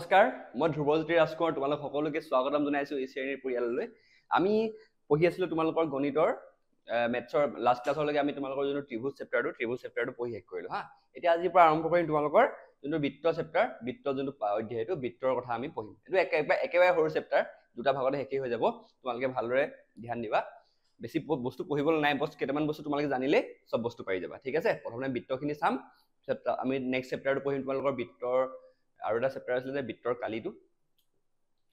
নমস্কাৰ মই ধ্ৰুৱজ্যোতি ৰাজকুমাৰ তোমালোক সকলোকে স্বাগতম জনাইছো এই শ্ৰেণীৰ পৰিয়াললৈ আমি পঢ়ি আছিলো তোমালোকৰ গণিতৰ মেথছৰ লাষ্ট ক্লাছলৈকে আমি তোমালোকৰ যোনটো ত্ৰিভুজ চেপ্টাৰটো পঢ়ি শেষ কৰিলো হা এতিয়া আজিৰ পৰা আৰম্ভ কৰিম তোমালোকৰ যোনটো বৃত্ত চেপ্টাৰ বৃত্ত যোনটো অধ্যায়টো বৃত্তৰ কথা আমি পঢ়িম এইটো একেবাৰে সৰু চেপ্টাৰ দুটা ভাগতে শেষ হৈ যাব তোমালোকে ভালদৰে ধ্যান দিবা বেছি বস্তু পঢ়িবলৈ নাই বস কেইটামান বস্তু তোমালোকে জানিলে সব বস্তু পাই যাবা ঠিক আছে প্ৰথমে বৃত্তখিনি চাম আমি নেক্সট চেপ্টাৰটো পঢ়িম তোমালোকৰ বৃত্তৰ আৰু এটা চেপ্টাৰ আছিল যে বৃত্তৰ কালিটো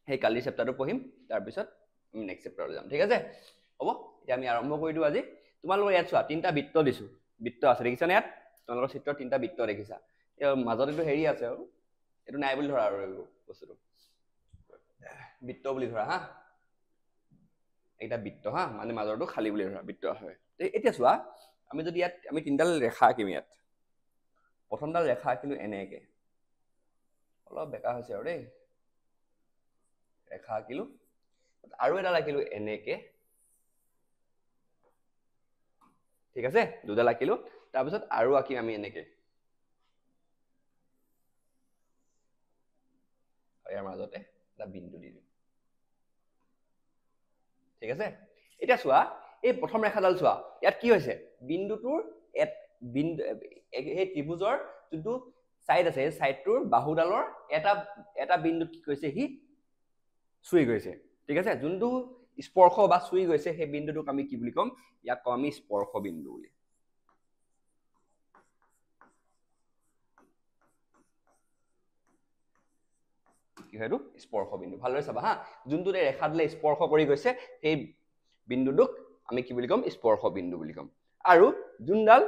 সেই কালি চেপ্টাৰটো পঢ়িম তাৰ পিছত আমি নেক্সট চেপ্টাৰলৈ যাম ঠিক আছে হ'ব এতিয়া আমি আৰম্ভ কৰি দিওঁ আজি তোমালোকৰ ইয়াত চোৱা তিনটা বৃত্ত দিছো বৃত্ত আছে দেখিছা নে ইয়াত তোমালোকৰ চিত্ৰত তিনটা বৃত্ত দেখিছা এই মাজত এইটো হেৰি আছে আৰু এইটো নাই বুলি ধৰা আৰু এই বস্তুটো বৃত্ত বুলি ধৰা হা এটা বৃত্ত হা মানে মাজৰটো খালি বুলি ধৰা বৃত্ত হয় এতিয়া চোৱা আমি যদি ইয়াত আমি তিনডাল ৰেখা আঁকিম ইয়াত প্ৰথমডাল ৰেখা আঁকিলো এনেকে অলপ বেকা হৈছে আৰু দেই ৰেখা আঁকিলো আৰু এটা আঁকিলো এনেকে ঠিক আছে দুডাল আঁকিলো তাৰপিছত আৰু আঁকিম আমি এনেকে ইয়াৰ মাজতে এটা বিন্দু দি দিম ঠিক আছে এতিয়া চোৱা এই প্ৰথম ৰেখাডাল চোৱা ইয়াত কি হৈছে বিন্দুটোৰ এই ত্ৰিভুজৰ যোনটো সাইড আছে এই সাইডটোৰ বাহুডালৰ এটা বিন্দুত কি কৈছে হি চুই গৈছে ঠিক আছে যোনটো স্পৰ্শ বা চুই গৈছে সেই বিন্দুটোক আমি কি বুলি কম ইয়াক কম আমি স্পৰ্শ বিন্দু বুলি কি হয়তো স্পৰ্শ বিন্দু ভালদৰে চাবা হা যোনটোতে ৰেখাডালে স্পৰ্শ কৰি গৈছে সেই বিন্দুটোক আমি কি বুলি কম স্পৰ্শ বিন্দু বুলি কম আৰু যোনডাল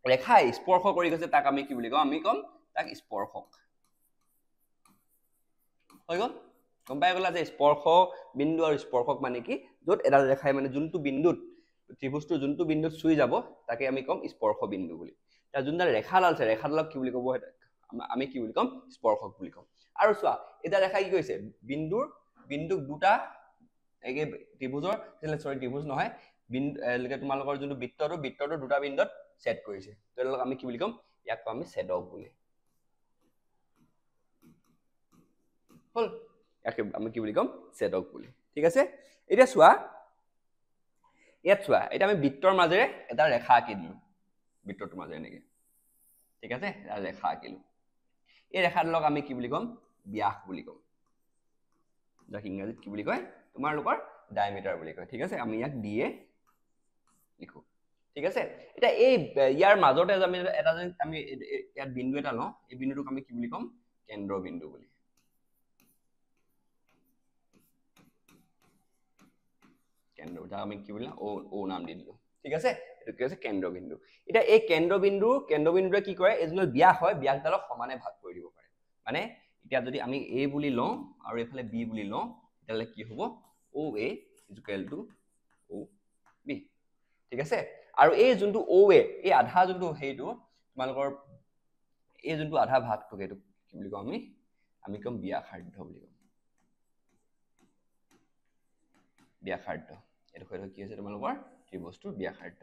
ৰেখাই স্পৰ্শ কৰি গৈছে তাক আমি কি বুলি কম আমি কম তাক স্পৰ্শক হৈ গ'ল গম পাই গ'লা যে স্পৰ্শ বিন্দু আৰু স্পৰ্শক মানে কি য'ত এডাল ৰেখাই মানে যোনটো বিন্দুত ত্ৰিভুজটো যোনটো বিন্দুত চুই যাব তাকে আমি কম স্পৰ্শ বিন্দু বুলি তাৰ যোনডাল ৰেখাডাল আছে ৰেখাডালক কি বুলি ক'ব আমি কি বুলি কম স্পৰ্শক বুলি কম আৰু চোৱা এটা ৰেখা কি কৈছে বিন্দুক দুটা একে ত্ৰিভুজৰ ত্ৰিভুজ নহয় বিন্দু তোমালোকৰ যোনটো বৃত্তটো দুটা বিন্দুত ছেদ কৰিছে তেওঁলোকক আমি কি বুলি কম ইয়াক আমি ছেদক বুলি হল ইয়াক আমি কি বুলি কম ছেদক বুলি ঠিক আছে এতিয়া চোৱা ইয়াত চোৱা এটা আমি বৃত্তৰ মাজেৰে এটা ৰেখা আঁকি দিলো বৃত্তটোৰ মাজেৰে এনেকে ঠিক আছে এটা ৰেখা আঁকিলো এই ৰেখাডালক আমি কি বুলি কম ব্যাস বুলি কম যাক ইংৰাজীত কি বুলি কয় তোমালোকৰ ডায়ামিটাৰ বুলি কয় ঠিক আছে আমি ইয়াক দিয়ে লিখো ঠিক আছে এতিয়া এই ইয়াৰ মাজতে আমি ইয়াত বিন্দু এটা লওঁ এই বিন্দুটোক আমি কি বুলি কম কেন্দ্ৰবিন্দু বুলি কেন্দ্ৰ আমি কি বুলি ও নাম দি দিলো ঠিক আছে এইটো কি আছে কেন্দ্ৰবিন্দু এতিয়া এই কেন্দ্ৰবিন্দুৱে কি কৰে এই যোনটো ব্যাস হয় ব্যাসডালক সমানে ভাগ কৰি দিব পাৰে মানে এতিয়া যদি আমি a বুলি লওঁ আৰু এফালে b বুলি লওঁ তেতিয়ালে কি হ'ব OA = OB ঠিক আছে আৰু এই যোনটো OA এই আধা যোনটো হেইটো তোমালোকৰ এই যোনটো আধা ভাগটো এইটো কি বুলি কম আমি কম ব্যাসাৰ্ধ বুলি কম ব্যাসাৰ্ধ এটো হয়তো কি আছে তোমালোকৰ ত্ৰিভুজটোৰ ব্যাসাৰ্ধ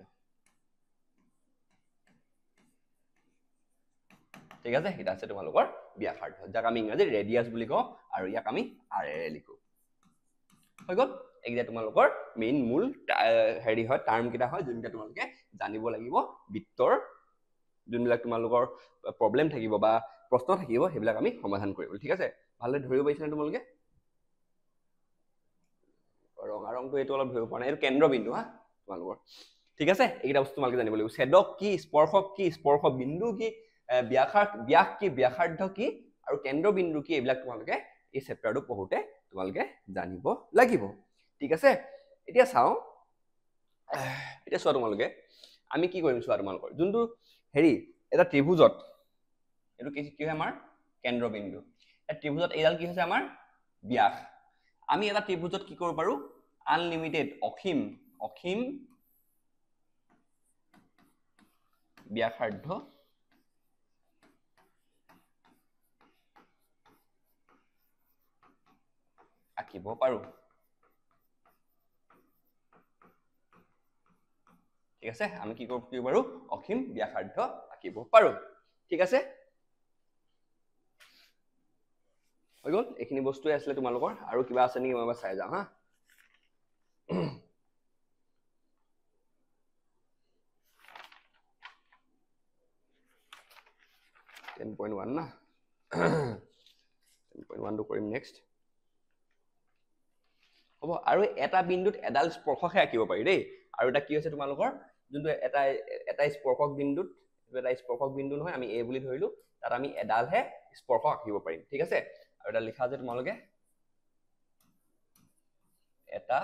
ঠিক আছে এটা আছে তোমালোকৰ ব্যাসাৰ্ধ যাক আমি ইংৰাজীত ৰেডিয়াস বুলি কওঁ আৰু ইয়াক আমি r এ লিখো হৈ গ'ল এইটা তোমালোকৰ মেইন মূল হেৰি হয় টাৰ্ম কিটা হয় যোনটা তোমালোকে জানিব লাগিব বৃত্তৰ যোনবিলাক তোমালোকৰ প্ৰবলেম থাকিব বা প্ৰশ্ন থাকিব সেইবিলাক আমি সমাধান কৰিব ঠিক আছে ভালদৰে ধৰিব পাৰিছা নে তোমালোকে ৰংটো এইটো অলপ ধৰিব পৰা নাই এইটো কেন্দ্ৰবিন্দু হা তোমালোকৰ ঠিক আছে এইটা বস্তু তোমালোকে জানিব লাগিব ছেদক কি স্পৰ্শক কি স্পৰ্শ বিন্দু কি ব্যাস কি ব্যাসাৰ্ধ কি আৰু কেন্দ্ৰবিন্দু কি এইবিলাক তোমালোকে এই চেপ্টাৰটো পঢ়োতে তোমালোকে জানিব লাগিব ঠিক আছে এতিয়া চাও এতিয়া চোৱা তোমালোকে আমি কি কৰিম চোৱা তোমালোকৰ যোনটো হেৰি এটা ত্ৰিভুজত এটো কি হয় আমাৰ কেন্দ্ৰবিন্দু এই ত্ৰিভুজত এইডাল কি হৈছে আমাৰ ব্যাস আমি এটা ত্ৰিভুজত কি কৰিব পাৰো আনলিমিটেড অসীম ব্যাসাৰ্ধ আঁকিব পাৰো ঠিক আছে আমি কি কৰিব পাৰো অসীম ব্যাসাৰ্ধ আঁকিব পাৰো ঠিক আছে হৈ গ'ল এইখিনি বস্তুৱে আছিলে তোমালোকৰ আৰু কিবা আছে নেকি মই এবাৰ চাই যাওঁ হা 10.1 না 10.1 টো কৰিম নেক্সট হ'ব আৰু এটা বিন্দুত এডাল স্পৰ্শকহে আঁকিব পাৰি দেই আৰু এটা কি হৈছে তোমালোকৰ যোনটো এটা স্পৰ্শক বিন্দুত এটা স্পৰ্শক বিন্দু নহয় আমি এ বুলি ধৰিলো তাত আমি এডালহে স্পৰ্শক আঁকিব পাৰিম ঠিক আছে আৰু এটা লিখা আছে তোমালোকে এটা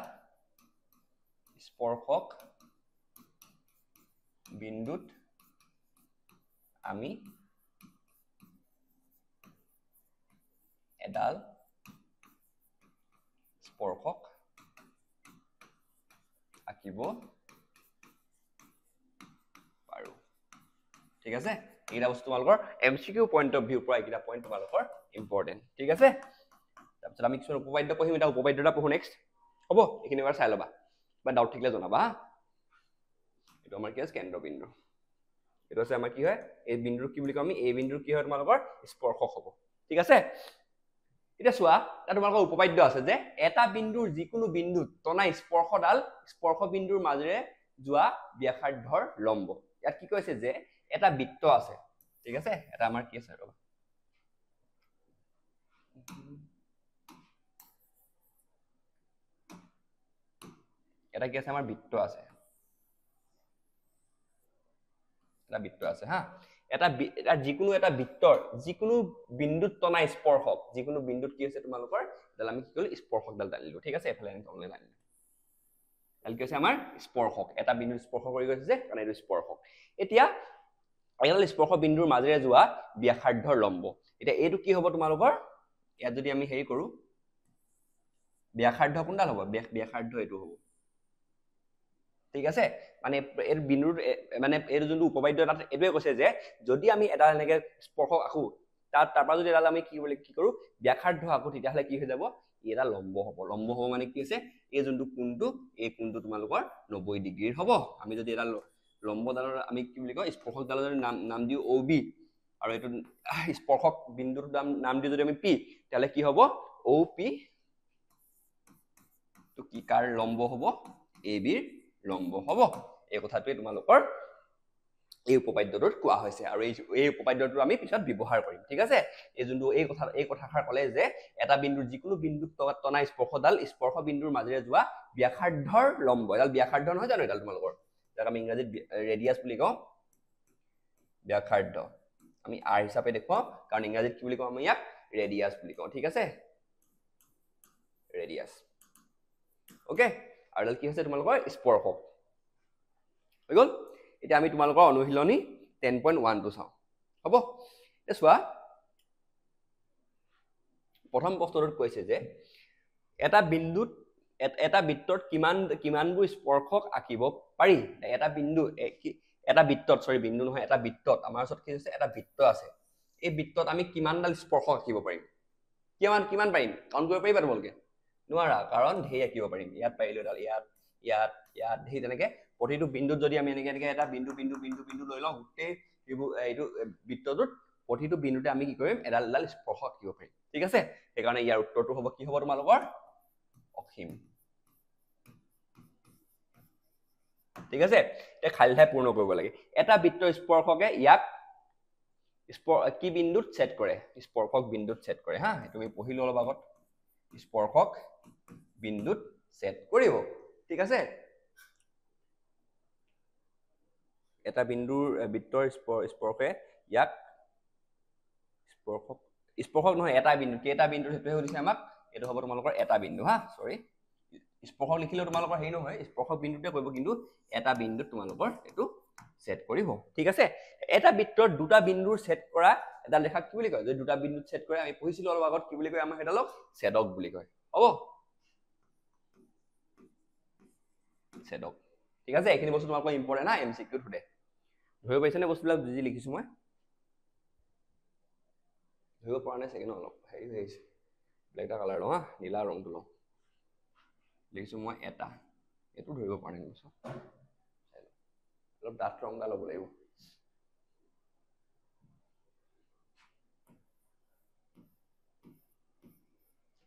স্পৰ্শক বিন্দুত আমি এডাল স্পৰ্শক আঁকিব পাৰো ঠিক আছে এইটা বস্তু তোমালোকৰ এমসিকিউ পইণ্ট অফ ভিউ পৰা এইটা পইণ্ট তোমালোকৰ ইম্পৰ্টেন্ট ঠিক আছে তাৰপিছত আমি কিছু উপপাদ্য পঢ়িম এটা উপপাদ্যটা পঢ়ো নেক্সট হ'ব এইখিনি এবাৰ চাই ল'বা বা ডাউট থাকিলে জনাবা এইটো আমাৰ কি আছে কেন্দ্ৰবিন্দু এইটো আছে আমাৰ কি হয় এই বিন্দুৰ কি বুলি কওঁ আমি এই বিন্দুৰ কি হয় তোমালোকৰ স্পৰ্শক হ'ব ঠিক আছে এটা চোৱা এটা তোমালোকৰ উপপাদ্য আছে যে এটা বিন্দুৰ যিকোনো বিন্দুত টনা স্পৰ্শডাল স্পৰ্শ বিন্দুৰ মাজেৰে যোৱা ব্যাসাৰ্ধৰ লম্ব ইয়াত কি কৈছে যে এটা বৃত্ত আছে ঠিক আছে এটা আমাৰ কি আছে ৰবা এটা কি আছে আমাৰ বৃত্ত আছে এটা বৃত্ত আছে হা এটা যিকোনো এটা বৃত্তৰ যিকোনো বিন্দুত টনা স্পৰ্শক যিকোনো বিন্দুত কি আছে তোমালোকৰ এডাল আমি কি কৰিলো স্পৰ্শকডাল টানিলো ঠিক আছে এফালে তললৈ টানিলো এডাল কি আছে আমাৰ স্পৰ্শক এটা বিন্দুত স্পৰ্শ কৰি গৈছে যে কাৰণ এইটো স্পৰ্শক এতিয়া এডাল স্পৰ্শ বিন্দুৰ মাজেৰে যোৱা ব্যাসাৰ্ধৰ লম্ব এতিয়া এইটো কি হ'ব তোমালোকৰ ইয়াত যদি আমি হেৰি কৰো ব্যাসাৰ্ধ কোনডাল হ'ব ব্যাসাৰ্ধ এইটো হ'ব ঠিক আছে মানে এৰ বিন্দুৰ মানে এৰ যোনটো উপপাদ্য তাত এটোৱে কৈছে যে যদি আমি এটা এনেকে স্পৰ্শক আঁকো তাৰপৰা যদি এডাল আমি কি কৰো ব্যাসাৰ্ধ আঁকো তেতিয়াহলে কি হৈ যাব এটা লম্ব হ'ব মানে কি আছে এই যোনটো কোণটো এই কোণটো তোমালোকৰ 90 ডিগ্ৰীৰ হ'ব আমি যদি এটা লম্বডালৰ আমি কি বুলি কয় স্পৰ্শকডালৰ নাম দিও OB আৰু এইটো স্পৰ্শক বিন্দুৰ নাম দিও যদি আমি P তাহলে কি হ'ব OP তো কি কাৰ লম্ব হ'ব AB ৰ লম্ব হ'ব এই কথাটোৱে তোমালোকৰ এই উপপাদ্যটোত কোৱা হৈছে আৰু এই উপপাদ্যটো আমি পিছত ব্যৱহাৰ কৰিম ঠিক আছে এই যোনটো এই কথাষাৰ ক'লে যে এটা বিন্দুৰ যিকোনো বিন্দুত টনা স্পৰ্শডাল স্পৰ্শ বিন্দুৰ মাজেৰে যোৱা ব্যাসাৰ্ধৰ লম্ব এডাল ব্যাসাৰ্ধ নহয় জানো এডাল তোমালোকৰ যাক আমি ইংৰাজীত ৰেডিয়াস বুলি কওঁ ব্যাসাৰ্ধ আমি r হিচাপে দেখুৱাও কাৰণ ইংৰাজীত কি বুলি কওঁ আমি ইয়াক ৰেডিয়াস বুলি কওঁ ঠিক আছে ৰেডিয়াস ওকে আৰু এডাল কি হৈছে তোমালোকৰ স্পৰ্শক হৈ গ'ল এতিয়া আমি তোমালোকৰ অনুশীলনী 10.1 টো চাওঁ হ'ব এতিয়া চোৱা প্ৰথম প্ৰশ্নটোত কৈছে যে এটা বিন্দুত এটা বৃত্তত কিমানবোৰ স্পৰ্শক আঁকিব পাৰি এটা বিন্দু এটা বৃত্তত সৰি বিন্দু নহয় এটা বৃত্তত আমাৰ ওচৰত কি আছে এটা বৃত্ত আছে এই বৃত্তত আমি কিমানডাল স্পৰ্শক আঁকিব পাৰিম কিমান পাৰিম কাউন্ট কৰিব পাৰিবা তোমালোকে নোৱাৰা কাৰণ ধেই আঁকিব পাৰিম ইয়াত পাৰিলো এডাল ইয়াত ধেই তেনেকে প্ৰতিটো বিন্দুত যদি আমি এনেকে এটা বিন্দু লৈ লওঁ গোটেই এইটো বৃত্তটোত প্ৰতিটো বিন্দুতে আমি কি কৰিম এডাল স্পৰ্শক আঁকিব পাৰিম ঠিক আছে সেইকাৰণে ইয়াৰ উত্তৰটো হ'ব কি হ'ব তোমালোকৰ অসীম ঠিক আছে এই খালী ঠাই পূৰ্ণ কৰিব লাগে এটা বৃত্তৰ স্পৰ্শকে ইয়াক কি বিন্দুত ছেদ কৰে স্পৰ্শক বিন্দুত ছেদ কৰে হা তুমি পঢ়িলো অলপ আগত স্পৰ্শক বিন্দুত ছেদ কৰিব ঠিক আছে এটা বিন্দুৰ বৃত্তৰ স্পৰ্শে ইয়াক স্পৰ্শক নহয় এটা বিন্দু কেটা বিন্দু হেতুহে সুধিছে আমাক এটো হ'ব তোমালোকৰ এটা বিন্দু হা সৰি স্পৰ্শক লিখিলে তোমালোকৰ হেই নহয় স্পৰ্শক বিন্দুতে কৰিব কিন্তু এটা বিন্দুত তোমালোকৰ এটো ছেদ কৰিব ঠিক আছে এটা বৃত্তৰ দুটা বিন্দুৰ ছেদ কৰা এটা লেখা কি বুলি কয় যদি দুটা বিন্দুত ছেদ কৰে আমি পঢ়িছিলো অলপ আগত কি বুলি কয় আমাৰ হেডালক ছেদক বুলি কয় হ'ব ছেদক ঠিক আছে এইখিনি বস্তু তোমালোকৰ ইম্পৰ্টেন্ট না এমসিকিউ টুডে ধৰিব পাইছানে বস্তুবিলাক যি লিখিছো মই ধৰিব পৰা নাই চাগে ন অলপ হেৰি হৈ আছে ব্লেক কালাৰ লওঁ হা নীলা ৰংটো লওঁ লিখিছো মই এটা এটো ধৰিব পৰা নাই বস্তু অলপ ডাঠ ৰংটা ল'ব লাগিব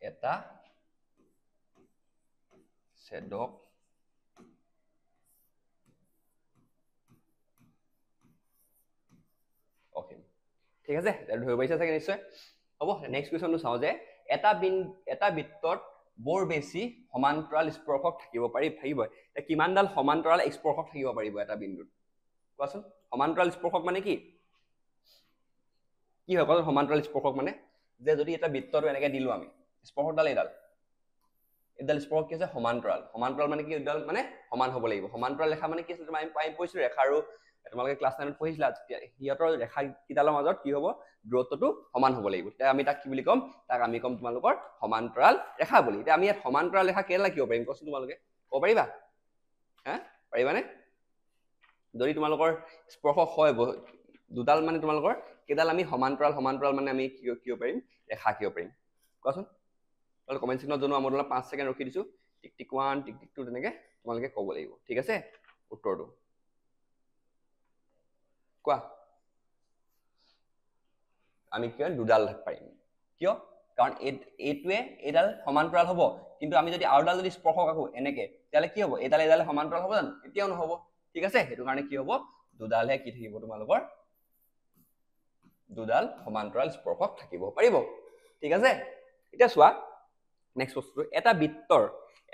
এটা ছেদক ওকে ঠিক আছে ধৰিব পাৰিছা চাগে নিশ্চয় হ'ব নেক্সট কুৱেশ্যনটো চাওঁ যে এটা বৃত্তত বৰ বেছি সমান্তৰাল স্পৰ্শক থাকিব পাৰিব কিমানডাল সমান্তৰাল স্পৰ্শক থাকিব পাৰিব এটা বিন্দুত কোৱাচোন সমান্তৰাল স্পৰ্শক মানে কি হয় কোৱাচোন সমান্তৰাল স্পৰ্শক মানে যে যদি এটা বৃত্তটো এনেকে দিলো আমি স্পৰ্শকডাল এইডাল স্পৰ্শক কি আছে সমান্তৰাল মানে কি এইডাল মানে সমান হ'ব লাগিব সমান্তৰাল ৰেখা মানে কি আছিল আমি কৈছিলো ৰেখা আৰু তোমালোকে ক্লাছ 9ত পঢ়িছিলা সিহঁতৰ ৰেখা কিডালৰ মাজত কি হ'ব দূৰত্বটো সমান হ'ব লাগিব তেতিয়া আমি তাক কি বুলি ক'ম তাক আমি ক'ম তোমালোকৰ সমান্তৰাল ৰেখা বুলি এতিয়া আমি ইয়াত সমান্তৰাল ৰেখা কেইডাল কিব পাৰিম কোৱাচোন তোমালোকে ক'ব পাৰিবা হা পাৰিবানে যদি তোমালোকৰ স্পৰ্শক হয় দুডাল মানে তোমালোকৰ কেইডাল আমি সমান্তৰাল মানে আমি কিব পাৰিম ৰেখা কিব পাৰিম কোৱাচোন তোমালোকে কমেন্ট সেকশনত জনোৱা মই 5 ছেকেণ্ড ৰখি দিছো টিক টিক 1 টিক টিক 2 তেনেকে তোমালোকে ক'ব লাগিব ঠিক আছে উত্তৰটো কোৱা আমি কি দুডাল পাৰিম কিয় কাৰণ এইটোৱে এইডাল সমান্তৰাল হ'ব কিন্তু আমি যদি আউডাল যদি স্পৰ্শক আকো এনেকে তেতিয়ালে কি হ'ব এইডাল সমান্তৰাল হ'ব জানো এতিয়াও নহ'ব ঠিক আছে সেইটো কাৰণে কি হ'ব দুডালহে কি থাকিব তোমালোকৰ দুডাল সমান্তৰাল স্পৰ্শক থাকিব পাৰিব ঠিক আছে এতিয়া চোৱা নেক্সট বস্তুটো এটা বৃত্তৰ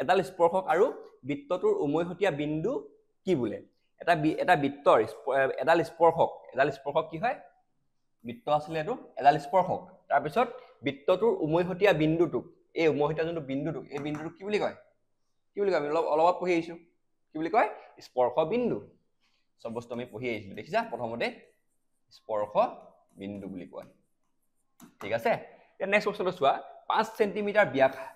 এডাল স্পৰ্শক আৰু বৃত্তটোৰ উমৈহতীয়া বিন্দু কি বোলে এটা বৃত্তৰ এডাল স্পৰ্শক কি হয় বৃত্ত আছিলে এটো এডাল স্পৰ্শক তাৰ পিছত বৃত্তটোৰ উমৈহতীয়া বিন্দুটোক এই উমৈহতীয়া যোনটো বিন্দুটোক এই বিন্দুটোক কি বুলি কয় আমি অলপ পঢ়ি আহিছো কি বুলি কয় স্পৰ্শ বিন্দু সব বস্তু আমি পঢ়ি আহিছো দেখিছা প্ৰথমতে স্পৰ্শ বিন্দু বুলি কয় ঠিক আছে এতিয়া নেক্সট কোৱেশ্চনটো চোৱা 5 সেন্টিমিটাৰ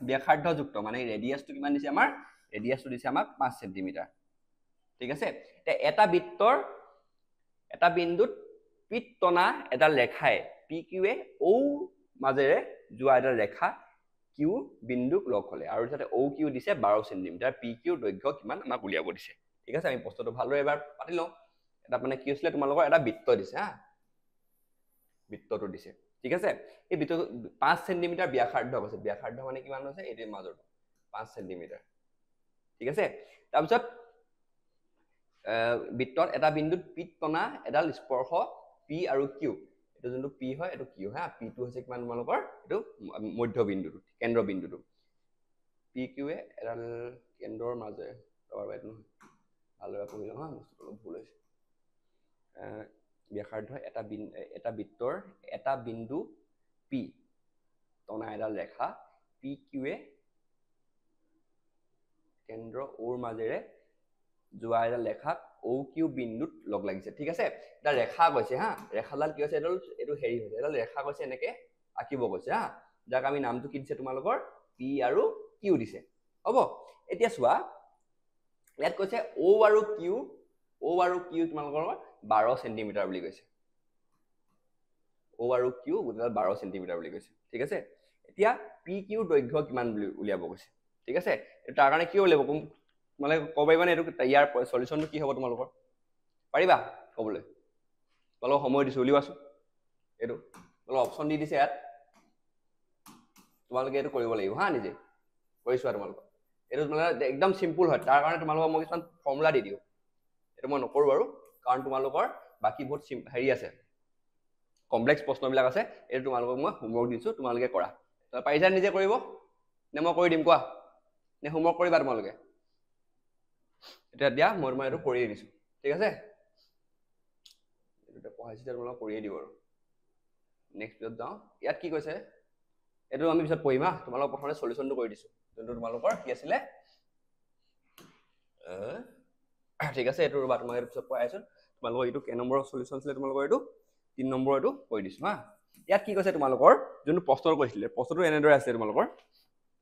ব্যাসাৰ্ধযুক্ত মানে ৰেডিয়াসটো কিমান দিছে আমাৰ ৰেডিয়াসটো দিছে আমাক 5 সেন্টিমিটাৰ ঠিক আছে এটা বৃত্তৰ এটা বিন্দুত পিত টনা এডাল ৰেখাই PQ-এ ও মাজেৰে যোৱা এডাল ৰেখা Q বিন্দুক লগ হলে আৰু যাতে OQ দিছে 12 সেন্টিমিটাৰ PQ দৈৰ্ঘ্য কিমান আমাক উলিয়াব দিছে ঠিক আছে আমি প্ৰশ্নটো ভালদৰে এবাৰ পাতি লওঁ এটা মানে কি হৈছিলে তোমালোকৰ এটা বৃত্ত দিছে হা বৃত্তটো দিছে ঠিক আছে এই বৃত্তটো 5 সেন্টিমিটাৰ ব্যাসাৰ্ধ আছে ব্যাসাৰ্ধ মানে কিমান হৈছে এইটোৰ মাজৰ 5 সেন্টিমিটাৰ ঠিক আছে তাৰপিছত বৃত্তত এটা বিন্দুত পিত টনা এডাল স্পৰ্শ P আৰু Q এটো যোনটো P হয় এটো Q হা P টো হৈছে কিমান তোমালোকৰ এটো মধ্য বিন্দুটো কেন্দ্ৰ বিন্দুটো PQ এ এডাল কেন্দ্ৰৰ মাজে ভালদৰে পঢ়িলো হা বস্তুটো ভুল হৈছে ব্যাসাৰ্ধ এটা বৃত্তৰ এটা বিন্দু P টনা এডাল ৰেখা PQ-এ কেন্দ্ৰ ওৰ মাজেৰে যোৱা এডাল ৰেখাক OQ বিন্দুত লগ লাগিছে ঠিক আছে এটা ৰেখা কৈছে হা ৰেখাডাল কি হৈছে এটো হেৰি হৈছে এডাল ৰেখা কৈছে এনেকে আঁকিব কৈছে হা যাক আমি নামটো কি দিছে তোমালোকৰ P আৰু Q দিছে হ'ব এতিয়া চোৱা ইয়াত কৈছে O আৰু Q তোমালোকৰ 12 সেন্টিমিটাৰ বুলি কৈছে O আৰু Q গোটেই 12 সেন্টিমিটাৰ বুলি কৈছে ঠিক আছে এতিয়া PQ দৈৰ্ঘ্য কিমান বুলি উলিয়াব কৈছে ঠিক আছে তাৰ কাৰণে কি উলিয়াব মানে ক'ব পাৰিবানে এটো ইয়াৰ সলিউশনটো কি হ'ব তোমালোকৰ পাৰিবা ক'বলৈ অলপ সময় দিছো উলিয়াবাচোন এটো অলপ অপচন দি দিছে ইয়াত তোমালোকে এটো কৰিব লাগিব হা নিজে কৰিছোৱা তোমালোক এটো মানে একদম সিম্পল হয় তাৰ কাৰণে তোমালোকক মই কিছুমান ফৰ্মুলা দি দিও এটো মই নকৰো বাৰু কাৰণ তোমালোকৰ বাকি বহুত হেৰি আছে কমপ্লেক্স প্ৰশ্নবিলাক আছে এটো তোমালোকক মই হোমৱৰ্ক দিছো তোমালোকে কৰা পাৰিছা নিজে কৰিব নে মই কৰি দিম কোৱা নে হোমৱৰ্ক কৰিবা তোমালোকে এটা দিয়া মই এটো কৰি দিছো ঠিক আছে এটো পঢ়াইছে তোমালোক কৰিয়ে দিব আৰু নেক্সট পিছত যাও ইয়াত কি কৈছে এটো আমি পিছত পঢ়িম হা তোমালোক প্ৰথমে সলিউশনটো কৰি দিছো যোনটো তোমালোকৰ কি আছিল ঠিক আছে এটো ৰবা তোমাক পিছত পঢ়াইছো তোমালোকৰ এটো কে নম্বৰৰ সলিউশন আছিল তোমালোকৰ এটো 3 নম্বৰ এটো কৈ দিছো হা ইয়াত কি কৈছে তোমালোকৰ যোনটো প্ৰশ্ন কৈছিলে প্ৰশ্নটো এনেদৰে আছে তোমালোকৰ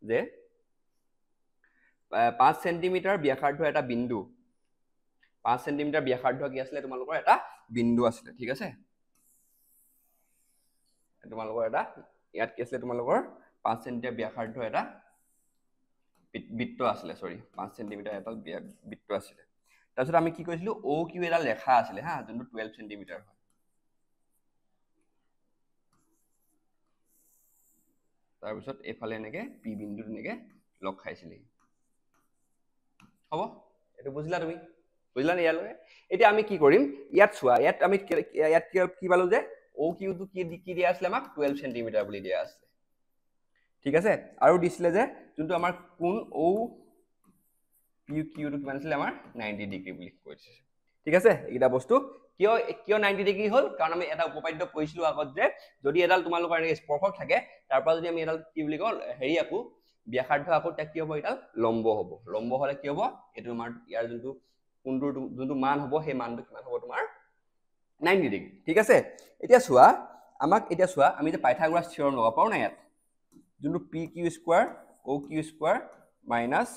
যে 5 সেন্টিমিটাৰ ব্যাসাৰ্ধ এটা বিন্দু 5 সেন্টিমিটাৰ ব্যাসাৰ্ধ কি আছিল তোমালোকৰ এটা বিন্দু আছিল ঠিক আছে তোমালোকৰ এটা ইয়াত কি আছিল তোমালোকৰ 5 সেন্টিমিটাৰ ব্যাসাৰ্ধ এটা বৃত্ত আছিল সৰি 5 সেন্টিমিটাৰ এটা বৃত্ত আছিল তাৰপিছত আমি কি কৈছিলো OQ এডাল ৰেখা আছিল হা যোনটো 12 সেন্টিমিটাৰ হয় তাৰপিছত এইফালে এনেকে পি বিন্দুত এনেকে লগ খাইছিলে হ'ব এটো বুজিলা তুমি বুজিলা নে ইয়ালৈ এতিয়া আমি কি কৰিম ইয়াত চোৱা ইয়াত আমি ইয়াত কি পালো যে ও কিউ টু কি দিয়া আছিল আমাক 12 সেন্টিমিটাৰ বুলি দিয়া আছে ঠিক আছে আৰু দিছিলে যে যোনটো আমাৰ কোণ ও পি কিউ টু কিমান আছিল আমাৰ 90 ডিগ্ৰী বুলি কৈছে ঠিক আছে এইটা বস্তু কিয় 90 ডিগ্ৰী হল কাৰণ আমি এটা উপপাদ্য পঢ়িছিলো আগত যে যদি এডাল তোমালোকৰ এনে স্পৰ্শক থাকে তাৰ পৰা যদি আমি এডাল কি বুলি কল হেৰি আকো ব্যাসাৰ্ধ আকো তা কি হ'ব এডাল লম্ব হলে কি হ'ব এটো আমাৰ ইয়াৰ যোনটো মান হ'ব সেই মানটো কিমান হ'ব তোমাৰ 90 ডিগ্ৰী ঠিক আছে এতিয়া চোৱা আমি যে পাইথাগোৰাছ থিওৰাম লগাব পাৰো না ইয়াত যোনটো P Q square O Q square minus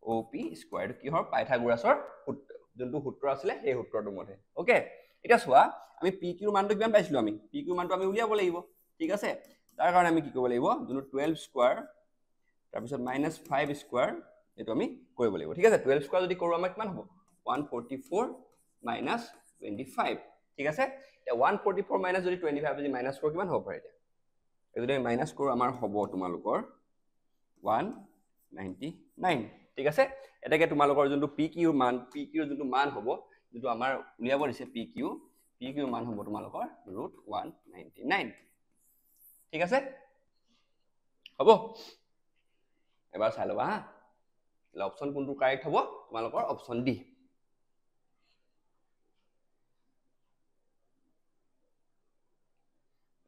O P square কি হয় পাইথাগোৰাছৰ যোনটো সূত্ৰ আছিল সেই সূত্ৰটো মতে ওকে এটা চোৱা আমি পি কিউ মানটো কিমান পাইছিলো আমি পি কিউ মানটো আমি উলিয়াব লাগিব ঠিক আছে তাৰ কাৰণে আমি কি কৰিব লাগিব যোনটো 12 স্কয়াৰ তাৰ পিছত -5 স্কয়াৰ এটো আমি কৰিব লাগিব ঠিক আছে 12 স্কয়াৰ যদি কৰো আমাৰ কিমান হ'ব 144 25 ঠিক আছে এতিয়া 144 যদি 25 যদি মাইনাস কৰো কিমান হ'ব পাৰে এতিয়া যদি আমি মাইনাস কৰো আমাৰ হ'ব তোমালোকৰ 199 ঠিক আছে এটাকে তোমালোকৰ যোনটো পি কিউ যোনটো মান হ'ব যোনটো আমাৰ উলিয়াব দিছে পি কিউ মান হ'ব তোমালোকৰ √199 ঠিক আছে হ'ব এবাৰ চাই লবা হা অপচন কোনটো কাৰেক্ট হ'ব তোমালোকৰ অপচন ডি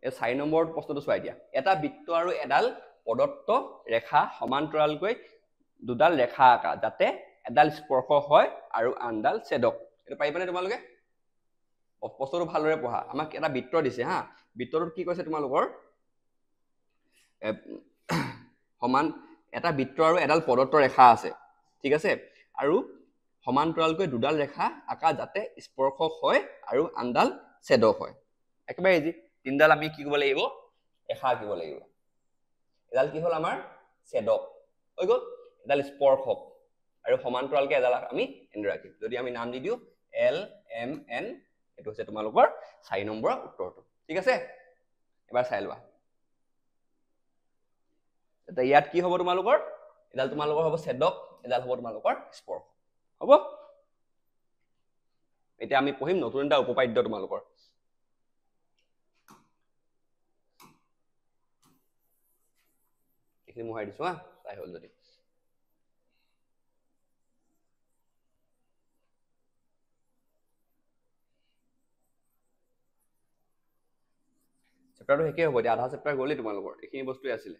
এই 4 নম্বৰ প্ৰশ্নটো চোৱা দিয়া এটা বৃত্ত আৰু এডাল প্ৰদত্ত ৰেখা সমান্তৰালকৈ দুডাল ৰেখা আঁকা যাতে এডাল স্পৰ্শ হয় আৰু আনডাল ছেদক এটা পাইবানে তোমালোকে প্ৰশ্নটো ভালদৰে পঢ়া আমাক এটা বৃত্ত দিছে হা বৃত্তটোত কি কৈছে তোমালোকৰ সমান এটা বৃত্ত আৰু এডাল প্ৰদত্ত ৰেখা আছে ঠিক আছে আৰু সমান্তৰালকৈ দুডাল ৰেখা আঁকা যাতে স্পৰ্শ হয় আৰু আনডাল ছেদক হয় একেবাৰে ইজি তিনডাল আমি কি কৰিব লাগিব ৰেখা আঁকিব লাগিব এডাল কি হল আমাৰ ছেদক হৈ গ'ল এডাল স্পৰ্শক আৰু সমান্তৰালকৈ এডাল আমি এনে ৰাখিম যদি আমি নাম দি দিও এল এম এন এটো হৈছে তোমালোকৰ 4 নম্বৰ উত্তৰটো ঠিক আছে এবাৰ চাই লোৱা এটা ইয়াত কি হ'ব তোমালোকৰ এডাল তোমালোকৰ হ'ব ছেদক এডাল হ'ব তোমালোকৰ স্পৰ্শ হ'ব এতিয়া আমি পঢ়িম নতুন এটা উপপাদ্য তোমালোকৰ এখিনি মই দিছো হা চাই হল যদি চেপ্টাৰটো হেকে হ'ব দিয়া আধা চেপ্টাৰ গ'লেই তোমালোকৰ এখিনি বস্তুই আছিল